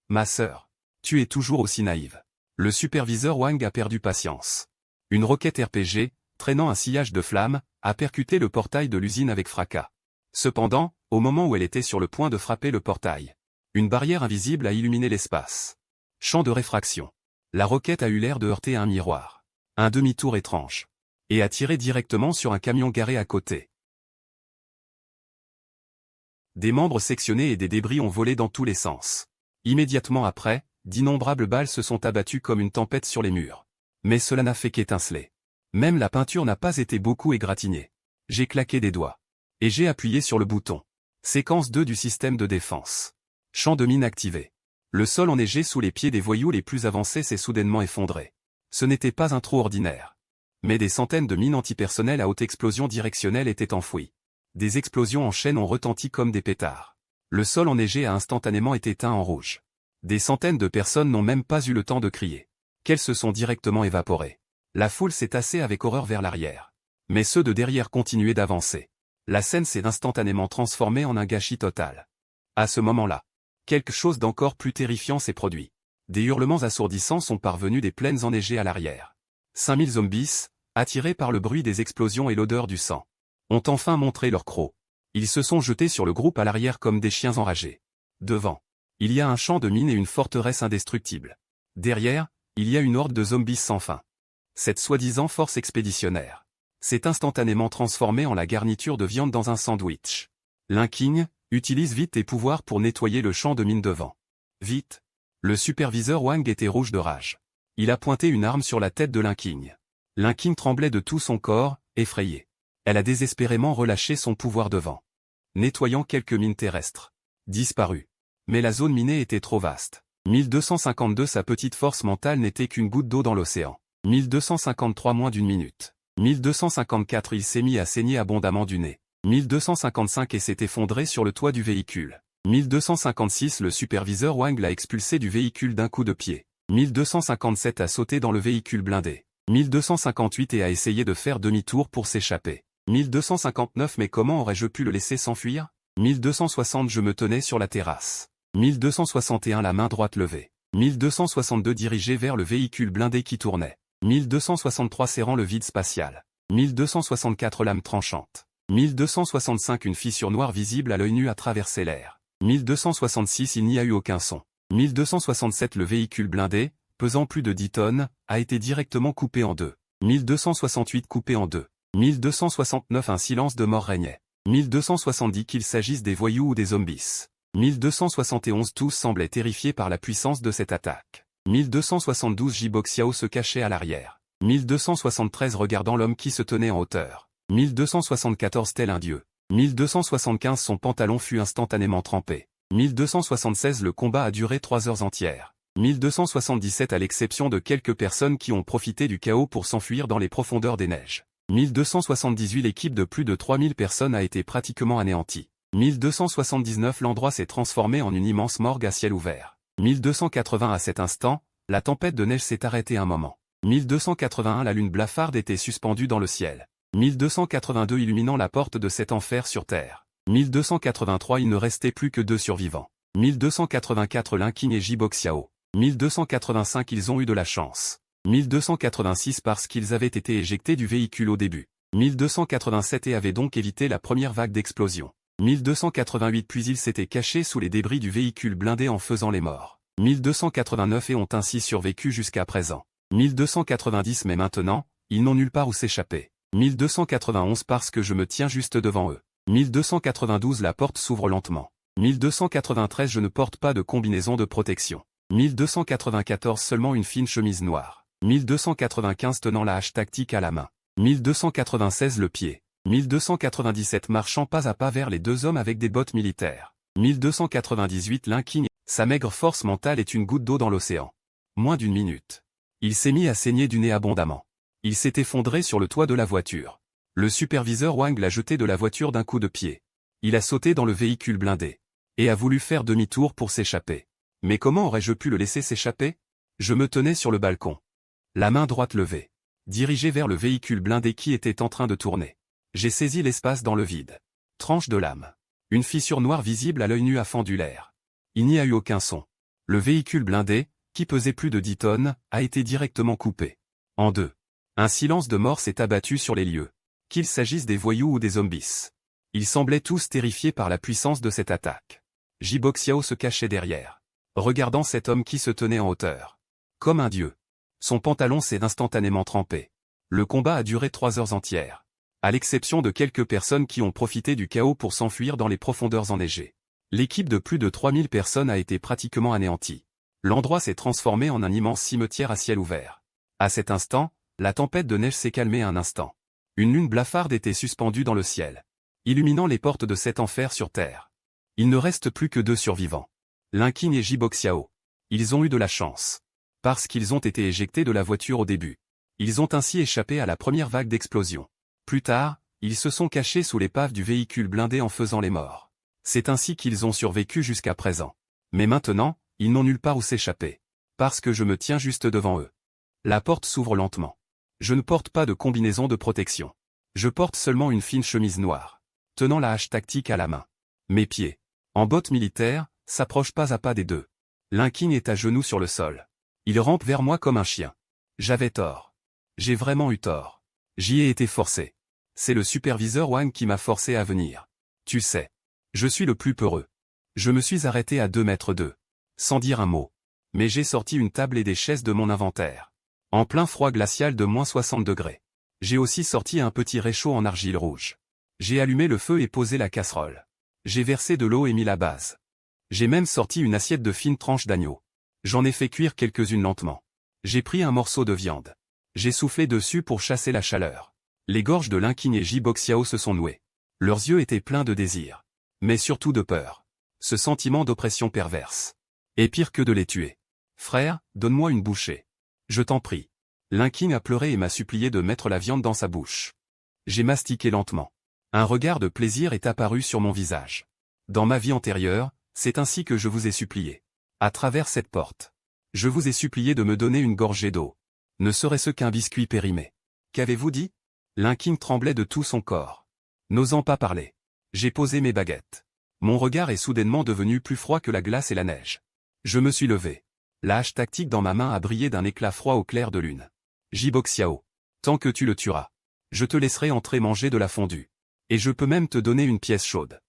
Speaker 1: Ma sœur, tu es toujours aussi naïve. Le superviseur Wang a perdu patience. Une roquette RPG, traînant un sillage de flammes, a percuté le portail de l'usine avec fracas. Cependant, au moment où elle était sur le point de frapper le portail, une barrière invisible a illuminé l'espace. Champ de réfraction. La roquette a eu l'air de heurter un miroir. Un demi-tour étrange. Et a tiré directement sur un camion garé à côté. Des membres sectionnés et des débris ont volé dans tous les sens. Immédiatement après, d'innombrables balles se sont abattues comme une tempête sur les murs. Mais cela n'a fait qu'étinceler. Même la peinture n'a pas été beaucoup égratignée. J'ai claqué des doigts. Et j'ai appuyé sur le bouton. Séquence 2 du système de défense. Champ de mine activé. Le sol enneigé sous les pieds des voyous les plus avancés s'est soudainement effondré. Ce n'était pas un trou ordinaire. Mais des centaines de mines antipersonnelles à haute explosion directionnelle étaient enfouies. Des explosions en chaîne ont retenti comme des pétards. Le sol enneigé a instantanément été teint en rouge. Des centaines de personnes n'ont même pas eu le temps de crier. Qu'elles se sont directement évaporées. La foule s'est tassée avec horreur vers l'arrière. Mais ceux de derrière continuaient d'avancer. La scène s'est instantanément transformée en un gâchis total. À ce moment-là, quelque chose d'encore plus terrifiant s'est produit. Des hurlements assourdissants sont parvenus des plaines enneigées à l'arrière. 5000 zombies, attirés par le bruit des explosions et l'odeur du sang, ont enfin montré leur croc. Ils se sont jetés sur le groupe à l'arrière comme des chiens enragés. Devant, il y a un champ de mines et une forteresse indestructible. Derrière, il y a une horde de zombies sans fin. Cette soi-disant force expéditionnaire s'est instantanément transformée en la garniture de viande dans un sandwich. Linking utilise vite tes pouvoirs pour nettoyer le champ de mine devant. Vite. Le superviseur Wang était rouge de rage. Il a pointé une arme sur la tête de Linking. Linking tremblait de tout son corps, effrayé. Elle a désespérément relâché son pouvoir devant. Nettoyant quelques mines terrestres. Disparu. Mais la zone minée était trop vaste. 1252 Sa petite force mentale n'était qu'une goutte d'eau dans l'océan. 1253 moins d'une minute. 1254 Il s'est mis à saigner abondamment du nez. 1255 et s'est effondré sur le toit du véhicule. 1256 Le superviseur Wang l'a expulsé du véhicule d'un coup de pied. 1257 a sauté dans le véhicule blindé. 1258 et a essayé de faire demi-tour pour s'échapper. 1259 Mais comment aurais-je pu le laisser s'enfuir? 1260 Je me tenais sur la terrasse. 1261 La main droite levée. 1262 Dirigé vers le véhicule blindé qui tournait. 1263 Serrant le vide spatial. 1264 Lame tranchante. 1265 Une fissure noire visible à l'œil nu a traversé l'air. 1266 Il n'y a eu aucun son. 1267 Le véhicule blindé, pesant plus de 10 tonnes, a été directement coupé en deux. 1268 Coupé en deux. 1269 Un silence de mort régnait. 1270 Qu'il s'agisse des voyous ou des zombies. 1271 Tous semblaient terrifiés par la puissance de cette attaque. 1272 Jiboxiao se cachait à l'arrière. 1273 Regardant l'homme qui se tenait en hauteur. 1274 Tel un dieu. 1275 Son pantalon fut instantanément trempé. 1276 Le combat a duré 3 heures entières. 1277 À l'exception de quelques personnes qui ont profité du chaos pour s'enfuir dans les profondeurs des neiges. 1278 L'équipe de plus de 3000 personnes a été pratiquement anéantie. 1279 L'endroit s'est transformé en une immense morgue à ciel ouvert. 1280 À cet instant, la tempête de neige s'est arrêtée un moment. 1281 La lune blafarde était suspendue dans le ciel. 1282 Illuminant la porte de cet enfer sur terre. 1283 Il ne restait plus que 2 survivants. 1284 Linking et Jiboxiao. 1285 Ils ont eu de la chance. 1286 parce qu'ils avaient été éjectés du véhicule au début. 1287 et avaient donc évité la première vague d'explosion. 1288 puis ils s'étaient cachés sous les débris du véhicule blindé en faisant les morts. 1289 et ont ainsi survécu jusqu'à présent. 1290 mais maintenant, ils n'ont nulle part où s'échapper. 1291 parce que je me tiens juste devant eux. 1292 la porte s'ouvre lentement. 1293 je ne porte pas de combinaison de protection. 1294 seulement une fine chemise noire. 1295 tenant la hache tactique à la main. 1296 le pied. 1297 marchant pas à pas vers les deux hommes avec des bottes militaires. 1298 Linking, sa maigre force mentale est une goutte d'eau dans l'océan. Moins d'une minute. Il s'est mis à saigner du nez abondamment. Il s'est effondré sur le toit de la voiture. Le superviseur Wang l'a jeté de la voiture d'un coup de pied. Il a sauté dans le véhicule blindé. Et a voulu faire demi-tour pour s'échapper. Mais comment aurais-je pu le laisser s'échapper? Je me tenais sur le balcon. La main droite levée. Dirigée vers le véhicule blindé qui était en train de tourner. J'ai saisi l'espace dans le vide. Tranche de lame. Une fissure noire visible à l'œil nu a fendu l'air. Il n'y a eu aucun son. Le véhicule blindé, qui pesait plus de 10 tonnes, a été directement coupé. En deux. Un silence de mort s'est abattu sur les lieux. Qu'il s'agisse des voyous ou des zombies. Ils semblaient tous terrifiés par la puissance de cette attaque. Jiboxiao se cachait derrière. Regardant cet homme qui se tenait en hauteur. Comme un dieu. Son pantalon s'est instantanément trempé. Le combat a duré 3 heures entières. À l'exception de quelques personnes qui ont profité du chaos pour s'enfuir dans les profondeurs enneigées. L'équipe de plus de 3000 personnes a été pratiquement anéantie. L'endroit s'est transformé en un immense cimetière à ciel ouvert. À cet instant, la tempête de neige s'est calmée un instant. Une lune blafarde était suspendue dans le ciel, illuminant les portes de cet enfer sur terre. Il ne reste plus que 2 survivants. Linking et Jiboxiao. Ils ont eu de la chance. Parce qu'ils ont été éjectés de la voiture au début. Ils ont ainsi échappé à la première vague d'explosion. Plus tard, ils se sont cachés sous l'épave du véhicule blindé en faisant les morts. C'est ainsi qu'ils ont survécu jusqu'à présent. Mais maintenant, ils n'ont nulle part où s'échapper. Parce que je me tiens juste devant eux. La porte s'ouvre lentement. Je ne porte pas de combinaison de protection. Je porte seulement une fine chemise noire. Tenant la hache tactique à la main. Mes pieds, en bottes militaires, s'approchent pas à pas des deux. Linking est à genoux sur le sol. Il rampe vers moi comme un chien. J'avais tort. J'ai vraiment eu tort. J'y ai été forcé. C'est le superviseur Wang qui m'a forcé à venir. Tu sais. Je suis le plus peureux. Je me suis arrêté à 2 mètres d'eux. Sans dire un mot. Mais j'ai sorti une table et des chaises de mon inventaire. En plein froid glacial de -60 degrés. J'ai aussi sorti un petit réchaud en argile rouge. J'ai allumé le feu et posé la casserole. J'ai versé de l'eau et mis la base. J'ai même sorti une assiette de fines tranches d'agneau. J'en ai fait cuire quelques-unes lentement. J'ai pris un morceau de viande. J'ai soufflé dessus pour chasser la chaleur. Les gorges de Linking et Jiboxiao se sont nouées. Leurs yeux étaient pleins de désir. Mais surtout de peur. Ce sentiment d'oppression perverse. Et pire que de les tuer. Frère, donne-moi une bouchée. Je t'en prie. Linking a pleuré et m'a supplié de mettre la viande dans sa bouche. J'ai mastiqué lentement. Un regard de plaisir est apparu sur mon visage. Dans ma vie antérieure, c'est ainsi que je vous ai supplié. À travers cette porte. Je vous ai supplié de me donner une gorgée d'eau. Ne serait-ce qu'un biscuit périmé. Qu'avez-vous dit? Linking tremblait de tout son corps. N'osant pas parler. J'ai posé mes baguettes. Mon regard est soudainement devenu plus froid que la glace et la neige. Je me suis levé. La hache tactique dans ma main a brillé d'un éclat froid au clair de lune. Jiboxiao. Tant que tu le tueras. Je te laisserai entrer manger de la fondue. Et je peux même te donner une pièce chaude.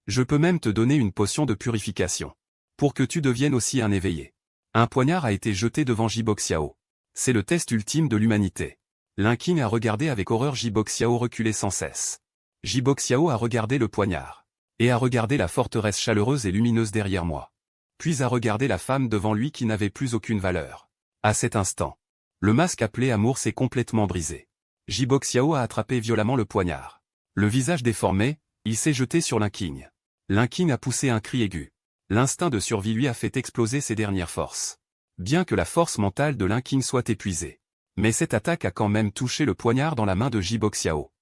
Speaker 1: Je peux même te donner une potion de purification. Pour que tu deviennes aussi un éveillé. Un poignard a été jeté devant Jiboxiao. C'est le test ultime de l'humanité. Linking a regardé avec horreur Jiboxiao reculer sans cesse. Jiboxiao a regardé le poignard. Et a regardé la forteresse chaleureuse et lumineuse derrière moi. Puis a regardé la femme devant lui qui n'avait plus aucune valeur. À cet instant, le masque appelé amour s'est complètement brisé. Jiboxiao a attrapé violemment le poignard. Le visage déformé, il s'est jeté sur Linking. Linking a poussé un cri aigu. L'instinct de survie lui a fait exploser ses dernières forces. Bien que la force mentale de Linking soit épuisée. Mais cette attaque a quand même touché le poignard dans la main de Jiboxiao.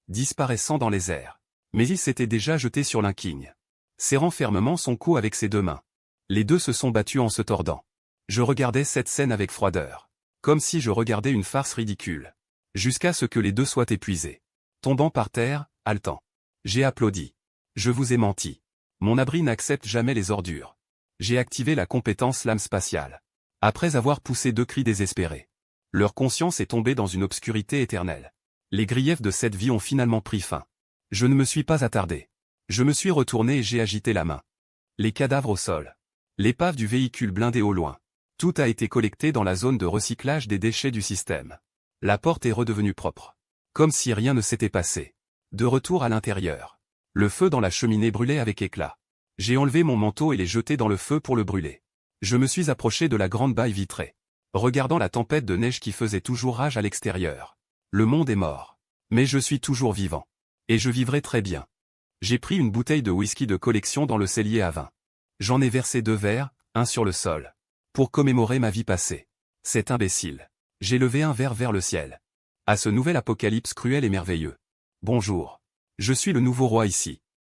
Speaker 1: Disparaissant dans les airs. Mais il s'était déjà jeté sur Linking. Serrant fermement son cou avec ses 2 mains. Les deux se sont battus en se tordant. Je regardais cette scène avec froideur. Comme si je regardais une farce ridicule. Jusqu'à ce que les deux soient épuisés. Tombant par terre, haletant. J'ai applaudi. Je vous ai menti. Mon abri n'accepte jamais les ordures. J'ai activé la compétence lame spatiale. Après avoir poussé 2 cris désespérés. Leur conscience est tombée dans une obscurité éternelle. Les griefs de cette vie ont finalement pris fin. Je ne me suis pas attardé. Je me suis retourné et j'ai agité la main. Les cadavres au sol. L'épave du véhicule blindé au loin. Tout a été collecté dans la zone de recyclage des déchets du système. La porte est redevenue propre. Comme si rien ne s'était passé. De retour à l'intérieur. Le feu dans la cheminée brûlait avec éclat. J'ai enlevé mon manteau et l'ai jeté dans le feu pour le brûler. Je me suis approché de la grande baille vitrée. Regardant la tempête de neige qui faisait toujours rage à l'extérieur. Le monde est mort. Mais je suis toujours vivant. Et je vivrai très bien. J'ai pris une bouteille de whisky de collection dans le cellier à vin. J'en ai versé 2 verres, un sur le sol. Pour commémorer ma vie passée. C'est imbécile. J'ai levé un verre vers le ciel. À ce nouvel apocalypse cruel et merveilleux. Bonjour. Je suis le nouveau roi ici.